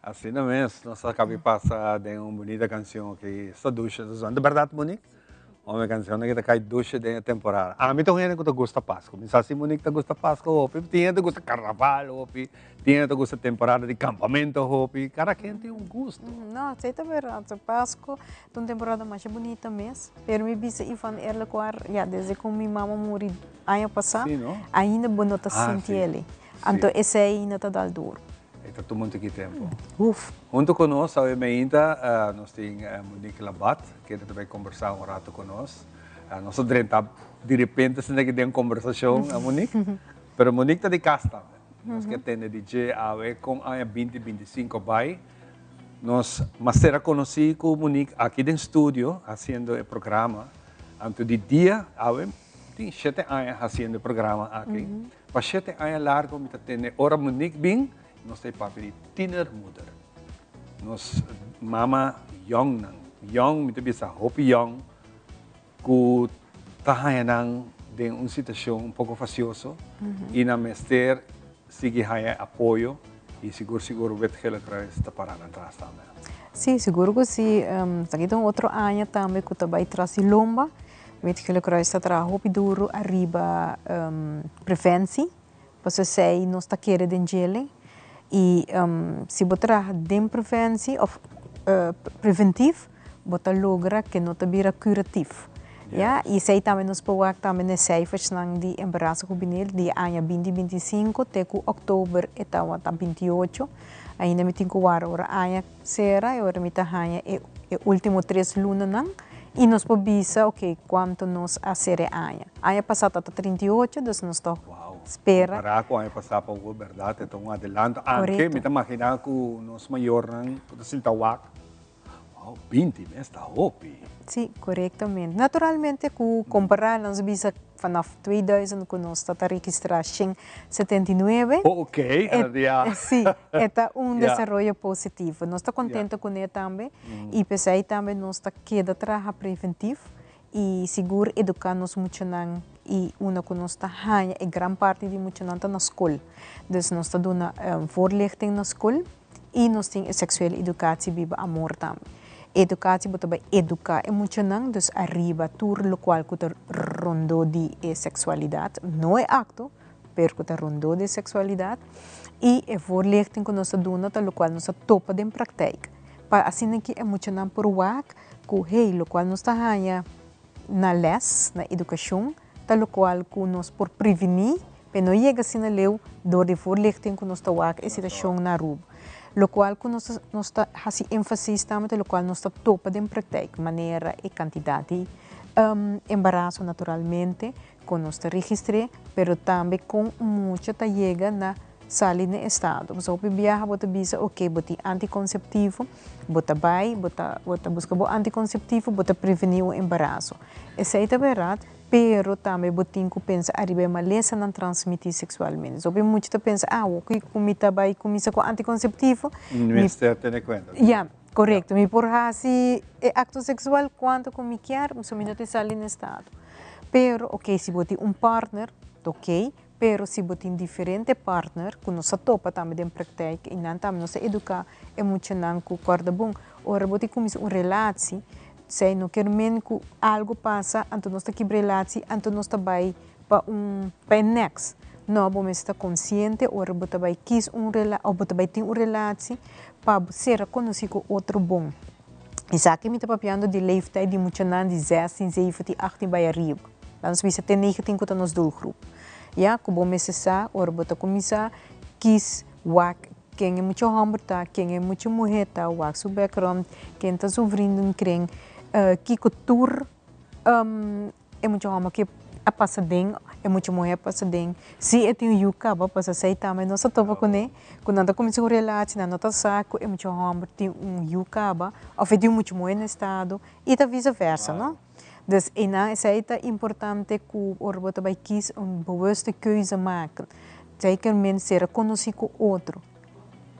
Assim não é, nós acabamos de passar de uma bonita canção que está ducha, de verdade, Monique? Uma canção que está cai ducha de temporada. A mim também que gosta Páscoa, mas assim Monique que gosta Páscoa, hopi, tinha que gosta Carnaval, hopi, tinha que gosta temporada de campamento, hopi, cada quem tem gosto. Não, sei também, a Páscoa é uma temporada mais bonita mesmo. Pero me disse Ivan ela quar, já desde que minha mama morreu ano passado, ainda bonita sentir ele. Então esse aí ainda está dando duro. Está todo mundo aqui tempo. Uf. Junto conosco, ainda, nós temos Monique Labat, que também conversar rato conosco. Nós de repente, se não tem uma conversação, Monique. Mas Monique está de casa também. Nós que temos DJ com a 2025 vai. Nós, mas será conhecido com Monique aqui no estúdio, fazendo o programa. Antes de dia, tem 7 anos fazendo o programa aqui. Para 7 anos largo, nós temos hora Monique bem. Nós temos papel tienermoeder. Nós mama young muito bisa hopi young, que tahayan de uma situação faciosa e na mester sigue haya apoio e seguro vetgele kruis está parando atrás também. Sim, seguro que sim. Aqui tem outro ano também que também traz lomba, vetgele kruis está atrás hopi duro arriba preventie, você sei não está querendo dengele. E se botar de preventie of preventivo, botar logra que não vira curativo. Ja, e sei também nos pode também nas cijfers de embaraço juvenil de ano 2025 até outubro até 28. Ainda me tenho que ver ora ano será e ora me tá ano e último 3 lunas não. E nos pode ok quanto nos a ser ano. Ano passado até 38, então nós estamos espera. Para com a passar para o verdade, então um adelanto. Anche me imagina que nos maior não se tawak. Wow, 20 meses está hopi. Sim, corretamente. Naturalmente, que comparar nós bisa vanaf 2000 que nós está registrado em 79. Ok, sim, é desenvolvimento positivo. Nós estamos contentes com ele também. E pensei também nós está queda atrás preventivo e seguro educar-nos muito não. E uma que nós está ganhando é grande parte de muito não está na escola. Então nós está dando voorlichting na escola e nós temos sexual educação biba amor também. Educação bota bem educar é muito não, então arriba tudo o qual que rondou de sexualidade, não é acto, pero que rondou de sexualidade e é voorlichting que nós está dando, o qual nós topa de prática. Para assim que é muito não por o que o qual nós está ganhando na les, na educação, tal qual que nós por prevenir, mas não chega assim na leu, do de voorlichting que nós está a situação na rua. Lo qual que nós está assim ênfase também, lo qual nós está topa de prática, maneira e quantidade embaraço naturalmente, que nós está registrando, pero também com muita tá chega na sali no estado. Você pode viajar, bota bisa, ok, bota anticonceptivo, bota vai, bota busca bo anticonceptivo, bota prevenir o embaraço. Essa é a verdade, pero também botinho que pensa arriba maleza não transmitir sexualmente. Só muito tá pensa, ok, comita vai começa com anticonceptivo. Ministério tem conta. Yeah, correto. Me por assim, acto sexual quanto como quer, só me não te sali no estado. Pero, ok, se botar partner, ok. Pero se botar diferente partner, que nós topa também em prática e não também nós educar é muito não que corda bom. Ora botar começa uma relação, se não quer menos que algo passa, então nós tá relação, então nós vai para next. Não, vamos estar consciente, ora botar vai quis relação, ou botar vai ter uma relação para ser conhecido com outro bom. Isso aqui me está papiando de leeftijd de muito não de 16, 17, 18 vai arriba. Lá nós vamos ter 19 que nos doelgroep. Ja, como começar, ora bota começar, quis quem é muito homem tá, quem é muito mulher tá, seu background, quem tá sofrendo crem, que cultura é muito homem que a passadem, é muito mulher passadem. Se é tem yuca, ba passa sai também, nós topa com ele, quando anda começa a relação, não tá saco, é muito homem tem yuca, ba, ou tem muito mulher no estado e tá vice-versa, não? Dus essa é importante que o orboto vai quis bewuste keuze maken. Zeker mensen ser conhecido com outro,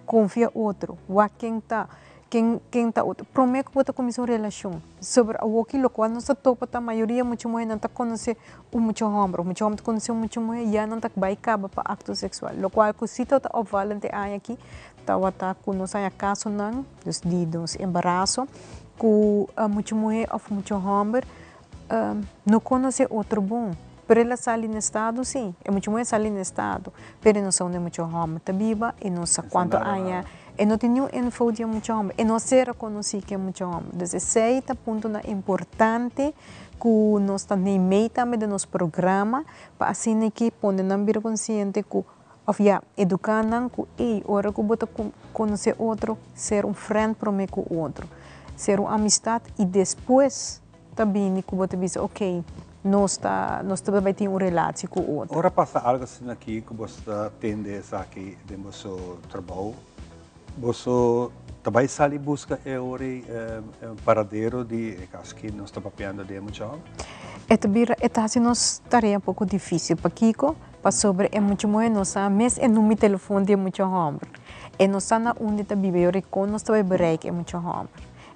confia outro, wat quem tá, quem tá prometo que bota começar uma relação sobre o que lo qual nossa topa a maioria muita mulher não tá conhecer o muito homem tá conhecer muita mulher já não tá vai caba para acto sexual lo qual que se tá obvalente aí aqui tá com nossa caso não dos embaraço que muita mulher ou muito homem não conhece outro bom. Pero ela sai no estado, sim. É muito mais sai no estado. Pero não são muito homem, tá viva e não sei quanto anos. E não tem nenhum info de muito homem. E não será conhecido que é muito homem. Então, seita ponto importante que nós estamos nem meio também do nosso programa para assim que pode não vir consciente que educar não que hora que você conhecer outro, ser friend para mim com o outro, ser amistade e depois também que você diz, ok, nós também temos uma relação com o outro. Ora passa algo assim aqui que você atende aqui de nosso trabalho. Você também sai e busca um paradeiro de caso que nós estamos papiando de muito homem? É assim nossa tarefa um pouco difícil para Kiko, para sobre é muito mais nossa, mas é no telefone de muito homem. É nossa na onde está vivendo, eu nós também bereiken é muito homem.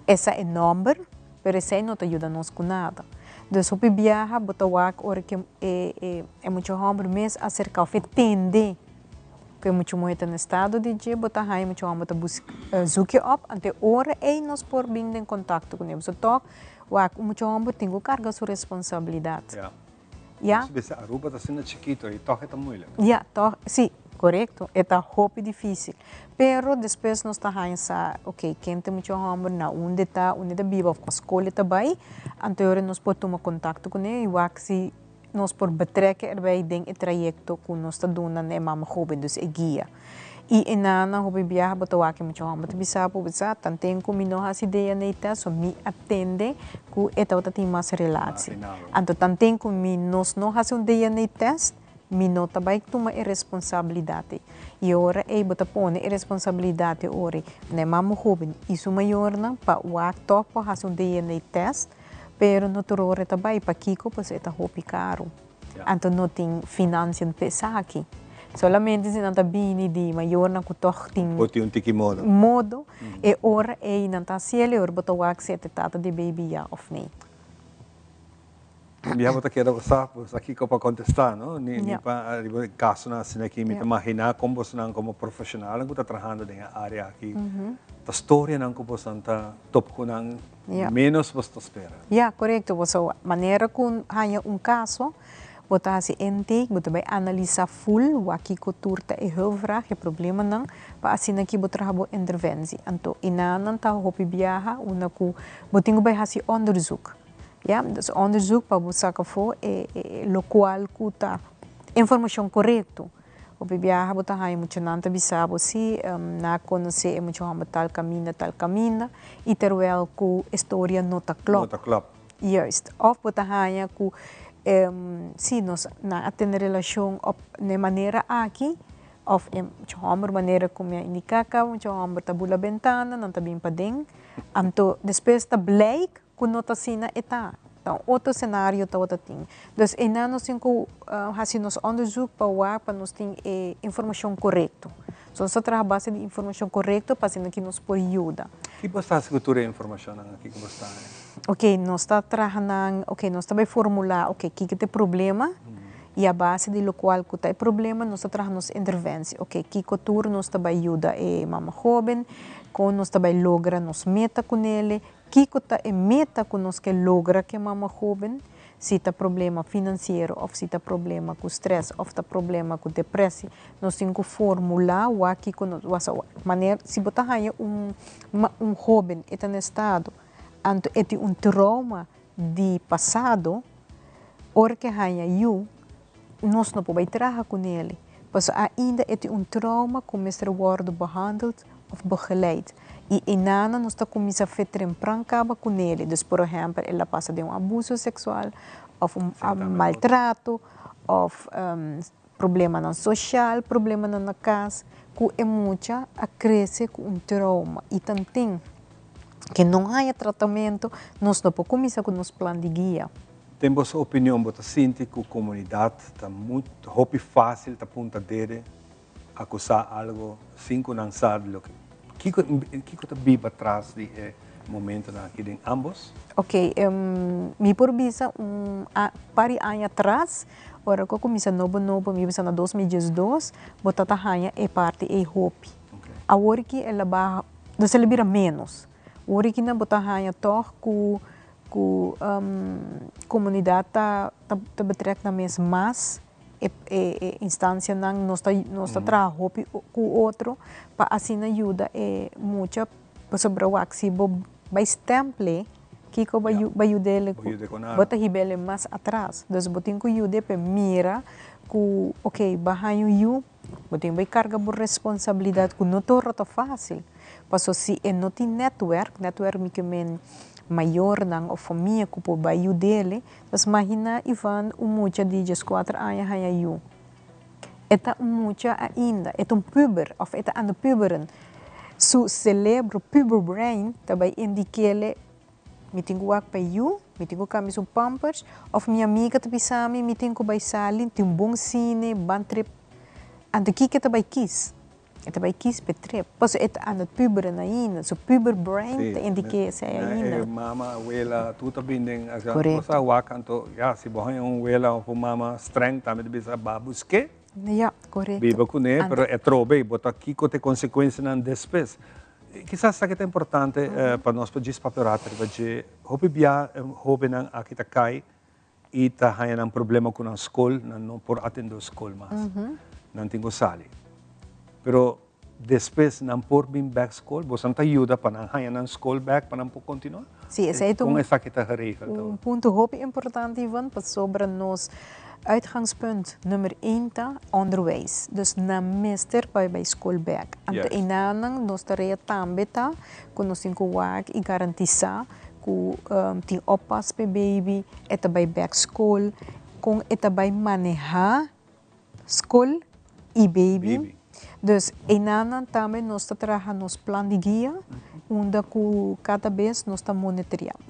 Essa é número, mas essa não te ajuda nós com nada. Dus op je viaja, bota wak, ora que é muito homem, mas acerca of tende que é muito muito no estado de dia, bota hai muito homem bota zoeken op, ante ora nós por bem em contato com eles. So toc, wak muito homem tem que carregar sua responsabilidade. Ja. Se Aruba está sendo chiquito e toca está muito. Ja, toc, sim. Correto, é hope difícil. Pero depois nós está sa, ok, quem tem muito homem na onde vive, a escola também, anterior nós podemos tomar contato com ele, e se nós por betrekken erbij den het trajecto que nós está dando na mama jovem, dus é guia. E na hobby viaja bota waki muito homem, tu bisa po bisa, tanten ko mino has ideia neita, so mi atende ku eta outra tem mais relação. Anto tanten ko mi nós não has ideia neita mino também toma a responsabilidade. E ora bota pone a responsabilidade ora na mama jovem, isso maior na pa wak top has DNA test, pero no torore também pa Kiko pois é hopi caro. Anto não tem finanças pesar aqui. Solamente se não tá bem de maior na kutoch tem um tiki modo. Modo e ora não tá cielo ora bota wak se tata de baby ya of nem. Minha avó quer aqui para contestar, não? Ni para caso na assim aqui me imaginar como você não como profissional que está trabalhando na área aqui. A história não que você está top com não menos você espera. Correto. Você maneira com hanya caso, você assim ente, você vai analisar full o aqui que turta e hulpvraag, que problema não, para assim aqui você trabalha interventie. Então, não tá hopi viaja, uma que você vai fazer onderzoek. Dus onderzoek para buscar lo qual kuta informação correta. O viaja bota hai muito nanta bisabo se na conhecer muito hama tal caminho e terwijl ku história nota klop. Juist. Of bota hai ku se nós na atender relação op de maneira aqui of muito hama maneira como indicava muito hama tabula ventana não tá bem para dentro. Amto depois tá black que nota sina eta. Então, outro cenário tá outra tem. Então, nós temos que fazer onderzoek para nós ter informação correta. Então, nós trabalhamos base de informação correta para que nos por ajuda. Que você está cultura informação aqui que você está? Ok, nós está trabalhando, ok, nós também formular, ok, que tem problema e a base de lo qual que tem problema, nós trabalhamos intervenção, ok, que cultura nós também ajuda mama jovem, com nós também logra nos meta com ele. Kiko ta é meta que nós que logra que mama jovem, se tá problema financeiro, ou se tá problema com stress, ou tá problema com depressão, nós temos que formular o aqui com maneira, se botar aí jovem está no estado, anto é trauma de passado, hora que aí nós não podemos trabalhar com ele, pois ainda é trauma que mestre worden behandeld of begeleid. E nana nós está começando a fazer prancaba com ele. Dus, por exemplo, ela passa de abuso sexual, ou maltrato, ou problema na social, problema na casa, que é muito a crescer com trauma. E também, que não há tratamento, nós não podemos começar com nosso plano de guia. Tem a sua opinião, você sente que a comunidade está muito fácil, está ponta dele, acusar algo, sem que não sabe o que Kiko te vive atrás de momento na aqui em ambos? Ok, mi por bisa pari anos atrás, ora que comecei novo, mi bisa na 2012, botata hanya parte hopi. Agora que ela barra, não se libera menos. Agora que na botata hanya toch ku comunidade tá betrek na mes mais instância nang nós trabalho com outro para assim ajuda muito sobre o axibo by stemple que ko by dele bota hibele mais atrás dos botin ko yude pe mira ku ok bahanyo yu botin by carga por responsabilidade ku no torro to fácil paso si não tem network me que men maior nang o família que po bayu dele, mas imagina Ivan mucha de 4 anos hanya yu. Eta mucha ainda, eta puber of eta aan de puberen. Su cerebro puber brain tabay indikele mitingu wak pa yu, mitingu kami su pampers of minha amiga tabi sami mitingu bay salin tim bom cine, ban trip. Ando kike tabay kiss. Eta by kies betrip. Pas het aan het puberen ainda. So puber brain te indikeer saya ainda. Mama, abuela, tu também você wakanto, ja, se bohan abuela ou mama streng, também bisa babuske. Ja, correto. Biba kune, pero é trobe, bota aqui que tem consequência na despesa. Quizás isso é importante para nós para dispapelata, porque hope nang akita kai e tá hanya problema com a escola, não por atender a escola mais. Não tenho sali. Pero depois não por bem back school, você não ajuda para não ganhar na school back para não continuar. Sim, esse é como essa que está geregeld. Ponto hoop importante Ivan, para sobre nos uitgangspunt nummer 1 ta onderwijs. Dus na meester bij school back. Anto inanang nos tarea tambe ta, kun nos inko wak I garantisa ku ting oppas pe baby eta bij back school, kung eta bij manejar school I baby. Dus inanan também nós trabalhamos nos plano de guia, onde cada vez nós estamos monitoreando.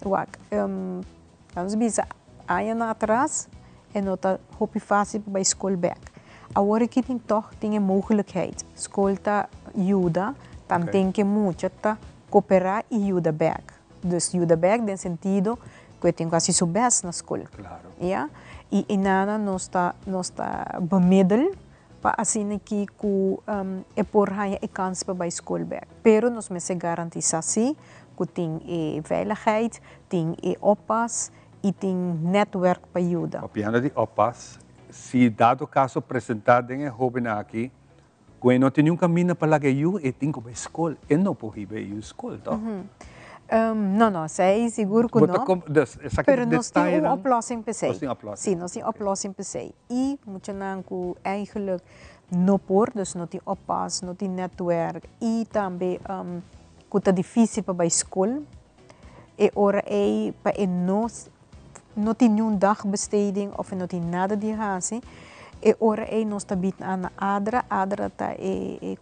Vamos dizer, anos atrás, não está muito fácil para a escola back. Agora que tem mogelijkheid. A escola está ajuda, dan tem que muito cooperar e ajuda back. Dus ajuda back no sentido que eu tenho quase o best na escola. Claro. Yeah? E inanan nós está bemiddel. Pa assim que é por hanya kans para school back. Pero nos mensen garantisatie, que tem veiligheid, tem oppas e tem netwerk para ajuda. Opiando de oppas, se dado caso apresentado em jovem aqui, que não tem nenhum caminho para lá que eu tenho para a escola, ele não pode ir para a escola, tá? Não, sei seguro que não. Pero nós temos uma oplossing para si. Sim, nós temos uma oplossing para si. E muito não que eigenlijk não por, dus não tem oppas, não tem netwerk e também que está difícil para a escola. E ora para nós não tem nenhum dagbesteding of não tem nada de hazen. E ora nós está bit aan adra tá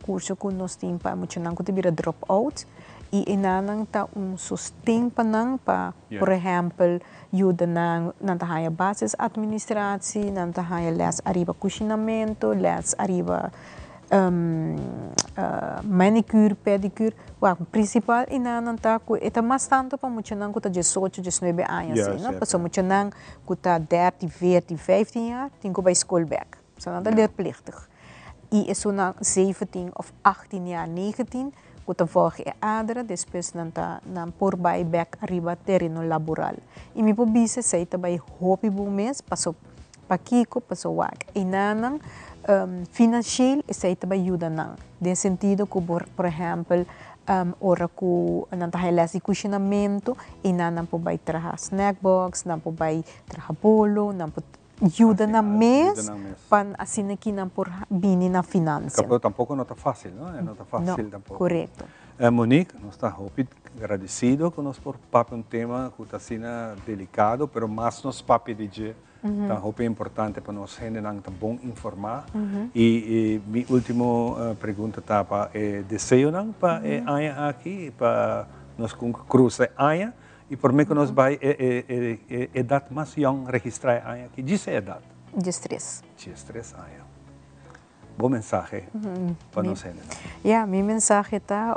curso que nós temos para muito não que te vira drop out. E inanang ta sustain pa nang pa, por exemplo, ajuda nang haya basis administratie, haya les arriba cozinamento, les arriba manicure, pedicure. O principal inanang ta ku eta mas tanto pa muito nang ku ta 18, 19 anos, no? Paso muito nang ku ta 30, 40, 15 jaar, tem ku by school back. So nang ta leerplichtig. E is so nang 17 of 18 jaar, 19 que volge adra, depois não por vai back arriba terreno laboral. E me pobise sei também hobby bom mês, passou para Kiko, passou wak. E nanang financeiro sei também ajuda não. De sentido que por exemplo, ora que não tá les de cozinamento, e nanang po vai trabalhar snack box, não po vai trabalhar bolo, não po ajuda na mês, para assim que não por bini na finança. Pero tampouco não está fácil, não? Não está fácil tampouco. Correto. Monique, nós estamos agradecidos com nós por papel tema que está sendo delicado, pero mais nos papel de tá é importante para nós gente não tá bom informar. E minha última pergunta tá para desejo não para Aya aqui para nós cruza Aya. E por mim que nós vai idade mais young registrar Aya aqui. Diz a idade? 13. 13 Aya. bom mensaje para nós. Mi mensaje está,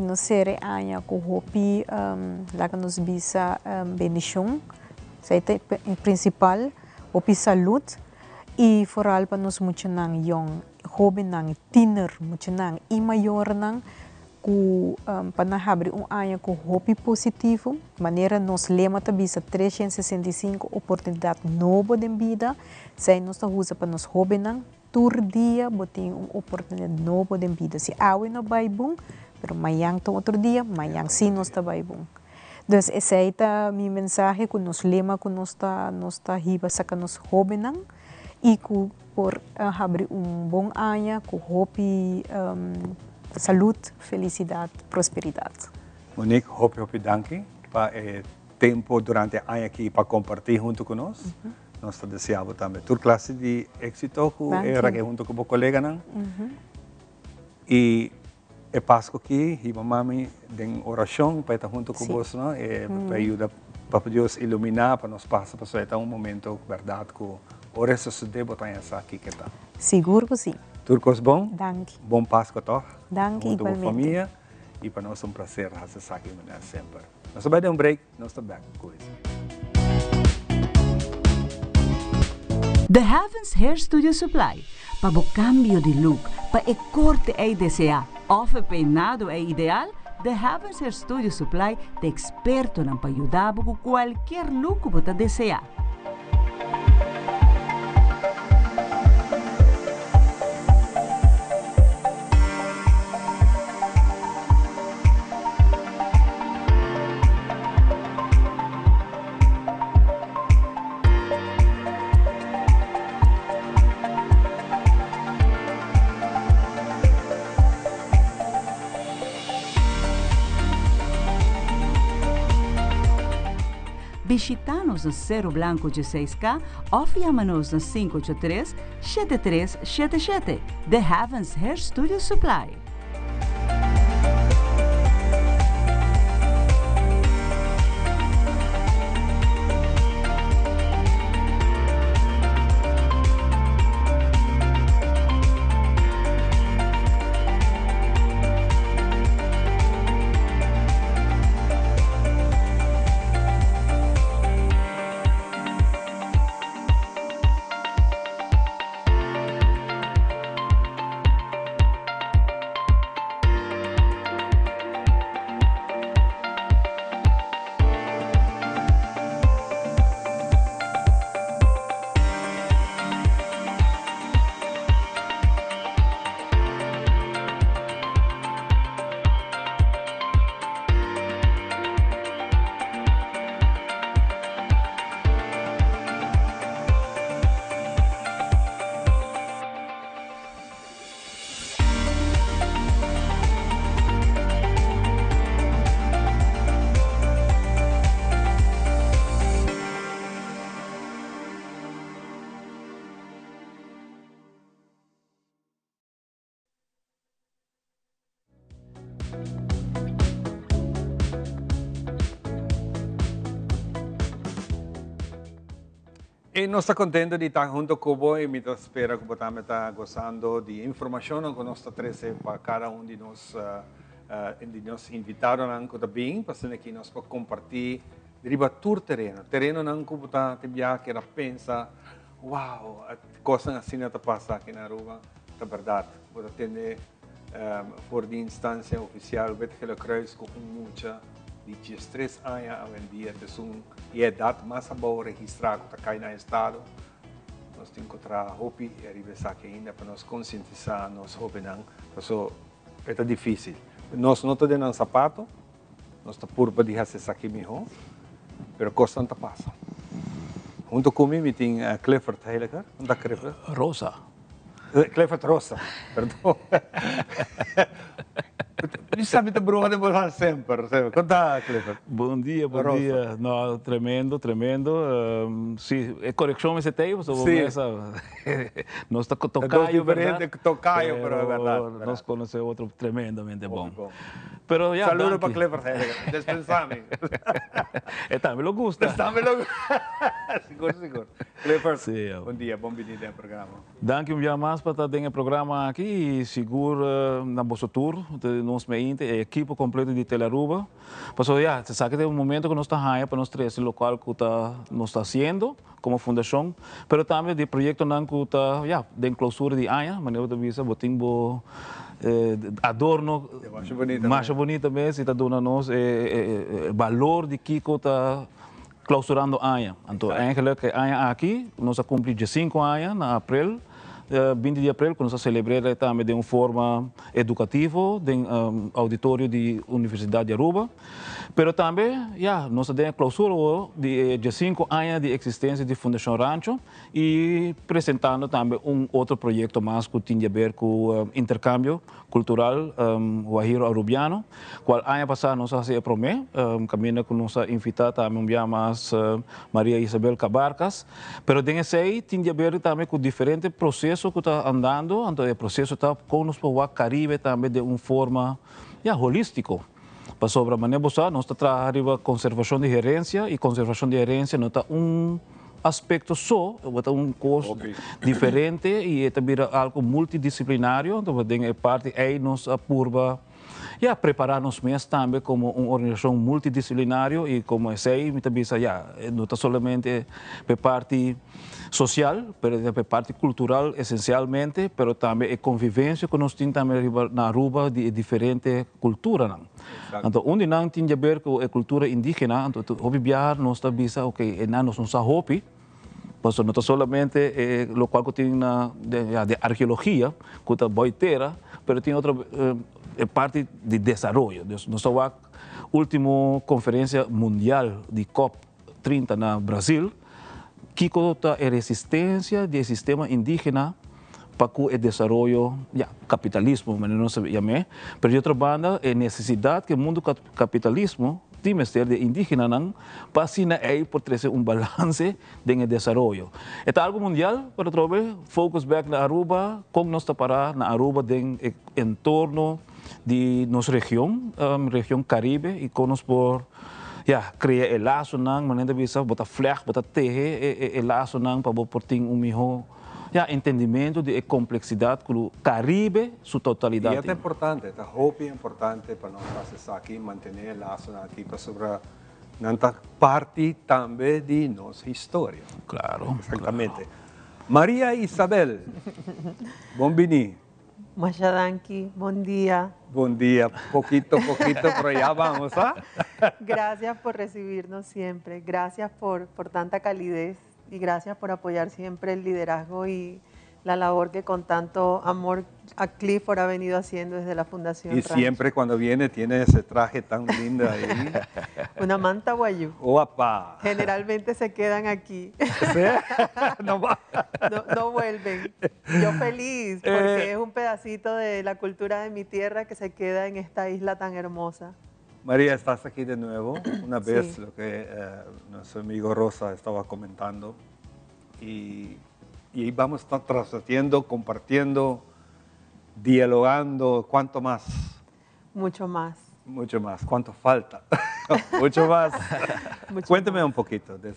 no ser aña com hopi, lá que nos bisa bendição, seita em principal, hopi saúde, e vooral para nós muito nang young, hobi nang tiener, muito nang, e maior nang, para nós abrir año com hopi positivo, maneira nos lema tá bisa 365 oportunidade nova de vida, sei nós tá usa para nós hobi nang, tur dia botem oportunidade nova de vida. Se awe não vai bom, pero amanhã tem outro dia, amanhã sim nós tá vai bom. Então essa é a minha mensagem que nos lema que nós tá riba saca nos hobby não e que por abrir bom ano com hopi saúde, felicidade, prosperidade. Monique, hopi danke para tempo durante a ano aqui para compartilhar junto conosco. Nós desejamos também toda classe de êxito que era junto com o colega não. E é Páscoa aqui e mamãe tem oração para estar junto com você não para ajudar para Deus iluminar para nós passar para ser momento verdade que o resto se deve botar essa aqui que está. Seguro que sim. Tudo coisa bom. Danke. Bom Páscoa toh. Danke junto com a família e para nós prazer fazer aqui sempre. Nós vamos dar break, nós estamos back com isso. The Heavens Hair Studio Supply. Para o cambio de look, para o corte é desejar, ou o peinado é ideal, The Heavens Hair Studio Supply é experto para ajudar com qualquer look que você desejar. Visita-nos no Cerro Blanco 16K ou chama-nos no 583-7377. The Heavens Hair Studio Supply. E nós estamos contentes de estar junto com você e espero que você está gostando de informação que nós estamos para cada de nós invitados também, para que nós podemos compartilhar deriva todo terreno que você tem que pensar, uau, coisas assim não passa aqui na rua, é verdade, você tem por de instância oficial, você tem que cruz com muita de 3 anos a um dia, e é data mais boa registrar que está caindo no estado. Nós temos que encontrar hopi e arribar aqui ainda para nos conscientizar, nos jovens, porque é difícil. Nós não temos um sapato, nós estamos por para deixar isso aqui melhor, mas coisa não passa. Junto comigo tem Clifford Heiliger, onde está Clifford? Rosa. Clifford Rosa, perdão. Sabe que Bruno demora sempre. Conta, Clifford. Bom dia. No, tremendo. Sim, é correção esse tempo, nós está tocaio, diferente que tocaio, pero é verdade. Nós conhecemos outro tremendamente bom. Pero ja, Saludos dank para je. Clifford Heilige. Dispensame. Também lo gusta. Também lo Seguro, seguro. Clifford, Sim, bom dia, bom bem-vindo ao programa. Dank je mais para estar no programa aqui e seguro na nosso tour de nós meinte a equipe completa de Telaruba. Passou já, você sabe que tem momento que nós está aí para nós trazer esse local que nós está fazendo como fundação, pero também de projeto não que está já de clausura de año, maneira de visa botimbo adorno mais bonita mesmo, e está dando nós valor de Kiko está clausurando año. Então, eigenlijk año aqui, nós cumprimos 5 anos na abril, 20 de abril, que nós celebramos também de uma forma educativa, no auditório da Universidade de Aruba. Pero também, nós temos a clausura de 5 anos de existência de Fundação Rancho e apresentando também outro projeto mais que tem a ver com intercâmbio cultural Guajiro Arubiano, qual ano passado nós fizemos promessa, caminho que nós invitamos também mais Maria Isabel Cabarcas, pero tem esse tem a ver também com diferentes processos que está andando, então o processo está com nós para o Caribe também de uma forma holística. Para sobre a maneira nós está trabalhando conservação de gerência e conservação de gerência não está aspecto só, um curso diferente e também algo multidisciplinário, então tem parte aí nós apurba preparar-nos mesmo também como uma organização multidisciplinária e como sei, me também não está somente para parte social, para parte cultural essencialmente, mas também a convivência que nós temos também na Aruba de diferente cultura. Então, onde não tem a ver com a cultura indígena, então, hobby viajar, nós também ok, nós não sabemos hobby, mas não está somente o qual que tem de arqueologia, que é boiteira, mas tem outra parte de desenvolvimento. Nossa última conferência mundial de COP30 na Brasil, que conta a resistência do sistema indígena para o desenvolvimento, capitalismo, mas não se chama. Mas de outra banda, a necessidade que o mundo capitalismo tem de indígena para aí por trazer balance de desenvolvimento. É algo mundial para trabalhar, focus back na Aruba, como nós está para na Aruba de entorno de nossa região, região Caribe, e com nós por criar o laço não, maneira de bisa, botar flex, botar terra, o laço não para por ter melhor entendimento de complexidade do Caribe, sua totalidade. E é importante, é muito importante para nós fazer aqui, manter o laço aqui para sobre nanta parte também de nossa história. Claro. Exatamente. Claro. Maria Isabel, bom-vindo. Mashadanki, buen día. Buen día, poquito, pero ya vamos, ¿ah? Gracias por recibirnos siempre, gracias por tanta calidez y gracias por apoyar siempre el liderazgo y la labor que con tanto amor a Clifford ha venido haciendo desde la Fundación Y Rancho. siempre cuando viene tiene ese traje tan lindo ahí. Una manta guayú. ¡Opa! Generalmente se quedan aquí. ¿Sí? No vuelven. Yo feliz, porque es un pedacito de la cultura de mi tierra que se queda en esta isla tan hermosa. María, estás aquí de nuevo. Una vez Sí. lo que nuestro amigo Rosa estaba comentando. Y vamos a estar transmitiendo, compartiendo, dialogando. ¿Cuánto más? Mucho más. Mucho más. ¿Cuánto falta? Mucho más. Cuéntame un poquito de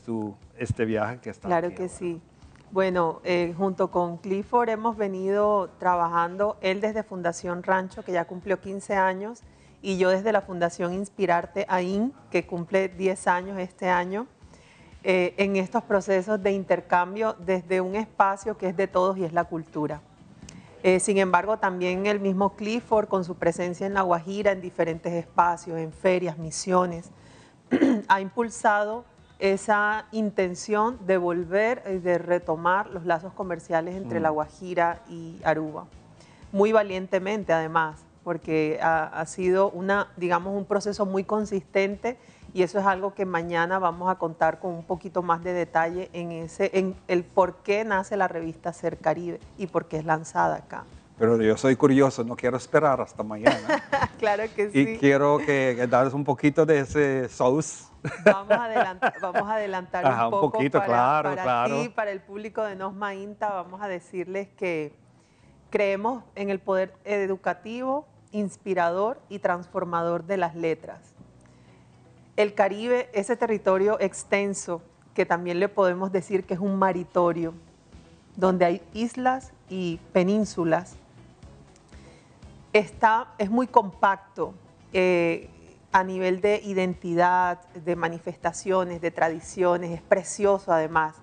este viaje que está Claro aquí que ahora. sí. Bueno, junto con Clifford hemos venido trabajando, él desde Fundación Rancho, que ya cumplió 15 años, y yo desde la Fundación Inspirarte AIN, que cumple 10 años este año, en estos procesos de intercambio desde un espacio que es de todos y es la cultura. Sin embargo, también el mismo Clifford, con su presencia en La Guajira, en diferentes espacios, en ferias, misiones, ha impulsado esa intención de volver y de retomar los lazos comerciales entre La Guajira y Aruba. Muy valientemente, además, porque ha sido un proceso muy consistente, y eso es algo que mañana vamos a contar con un poquito más de detalle en el por qué nace la revista Ser Caribe y por qué es lanzada acá. Pero yo soy curioso, no quiero esperar hasta mañana. Claro que sí. Y quiero que das un poquito de ese sauce. Vamos a adelantar Ajá, un poco poquito, para claro. ti, para el público de Nosma Inta. Vamos a decirles que creemos en el poder educativo inspirador y transformador de las letras. El Caribe, ese territorio extenso, que también le podemos decir que es un maritorio, donde hay islas y penínsulas, es muy compacto a nivel de identidad, de manifestaciones, de tradiciones, es precioso además.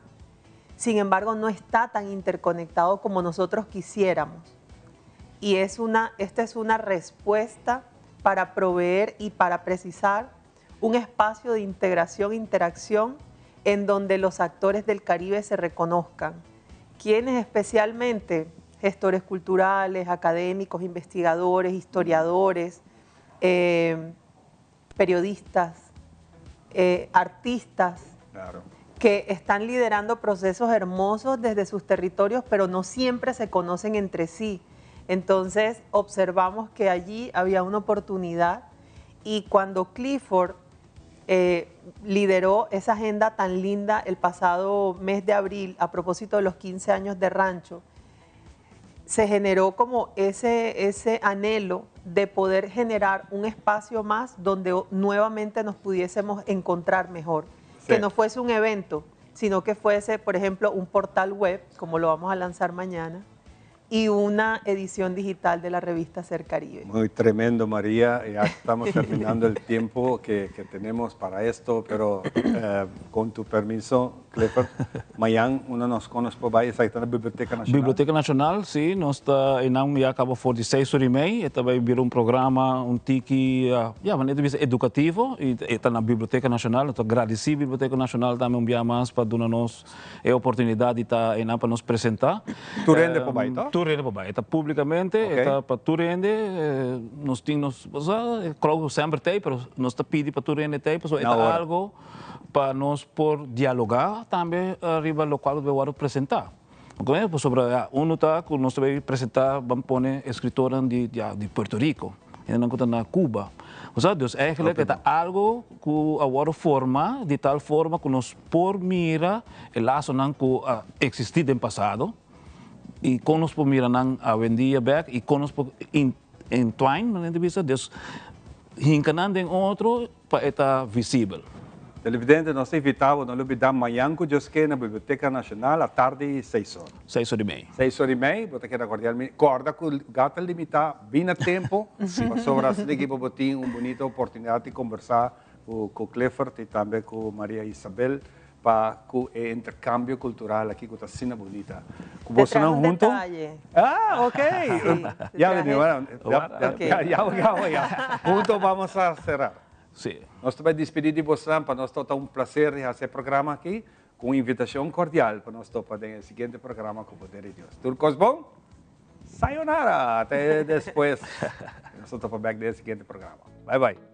Sin embargo, no está tan interconectado como nosotros quisiéramos. Y esta es una respuesta para proveer y para precisar un espacio de integración e interacción en donde los actores del Caribe se reconozcan. Quienes especialmente, gestores culturales, académicos, investigadores, historiadores, periodistas, artistas, Claro. que están liderando procesos hermosos desde sus territorios, pero no siempre se conocen entre sí. Entonces observamos que allí había una oportunidad y cuando Clifford lideró esa agenda tan linda el pasado mes de abril a propósito de los 15 años de Rancho, se generó como ese anhelo de poder generar un espacio más donde nuevamente nos pudiésemos encontrar mejor. Sí. Que no fuese un evento, sino que fuese, por ejemplo, un portal web, como lo vamos a lanzar mañana, y una edición digital de la revista Ser Caribe. Muy tremendo, María. Ya estamos terminando el tiempo que tenemos para esto, pero con tu permiso, Clifford, mañana uno nos conoce por ahí, está en la Biblioteca Nacional. Biblioteca Nacional, sim, nós está em já acaba 46h30, e também virou programa, tiki, maneira de educativo, e está na Biblioteca Nacional, então agradeci a Biblioteca Nacional também mais para dar-nos a oportunidade de estar para nos apresentar. Tu rende por aí, tá? Tu rende por aí, está publicamente, está para tu rende, nós temos, claro, sempre tem, mas nós está pedindo para tu rende tem, então é algo para nós por dialogar também arriba local do que apresentar. Okay? Sobre uno está que nós também apresentar, vamos pôr escritora de Puerto Rico, ainda na Cuba. Ou seja, dus eigenlijk é algo que agora forma de tal forma que nós por mira o laço que existia no passado e com nós por mira a vendia back e com nós por entwine, na entrevista, dus hincanando em outro para estar visível. Televidente, nós invitamos, nós invitamos amanhã que eu estou na Biblioteca Nacional à tarde 6 horas. 6h30. 6h30, vou ter que recordar, corda que o gato limitar bem a tempo, sobre a cidade que vou ter uma bonita oportunidade de conversar com o Clifford e também com Maria Isabel para o intercâmbio cultural aqui com a cena bonita. Com você não junto? Ah, ok. Já junto vamos a cerrar. Sim. Nós também despedir de você, para nós é um prazer de fazer programa aqui, com invitação cordial para nós fazer o seguinte programa com o poder de Deus. Tudo bom? Sayonara! Até depois. Nós estamos back no seguinte programa. Bye, bye.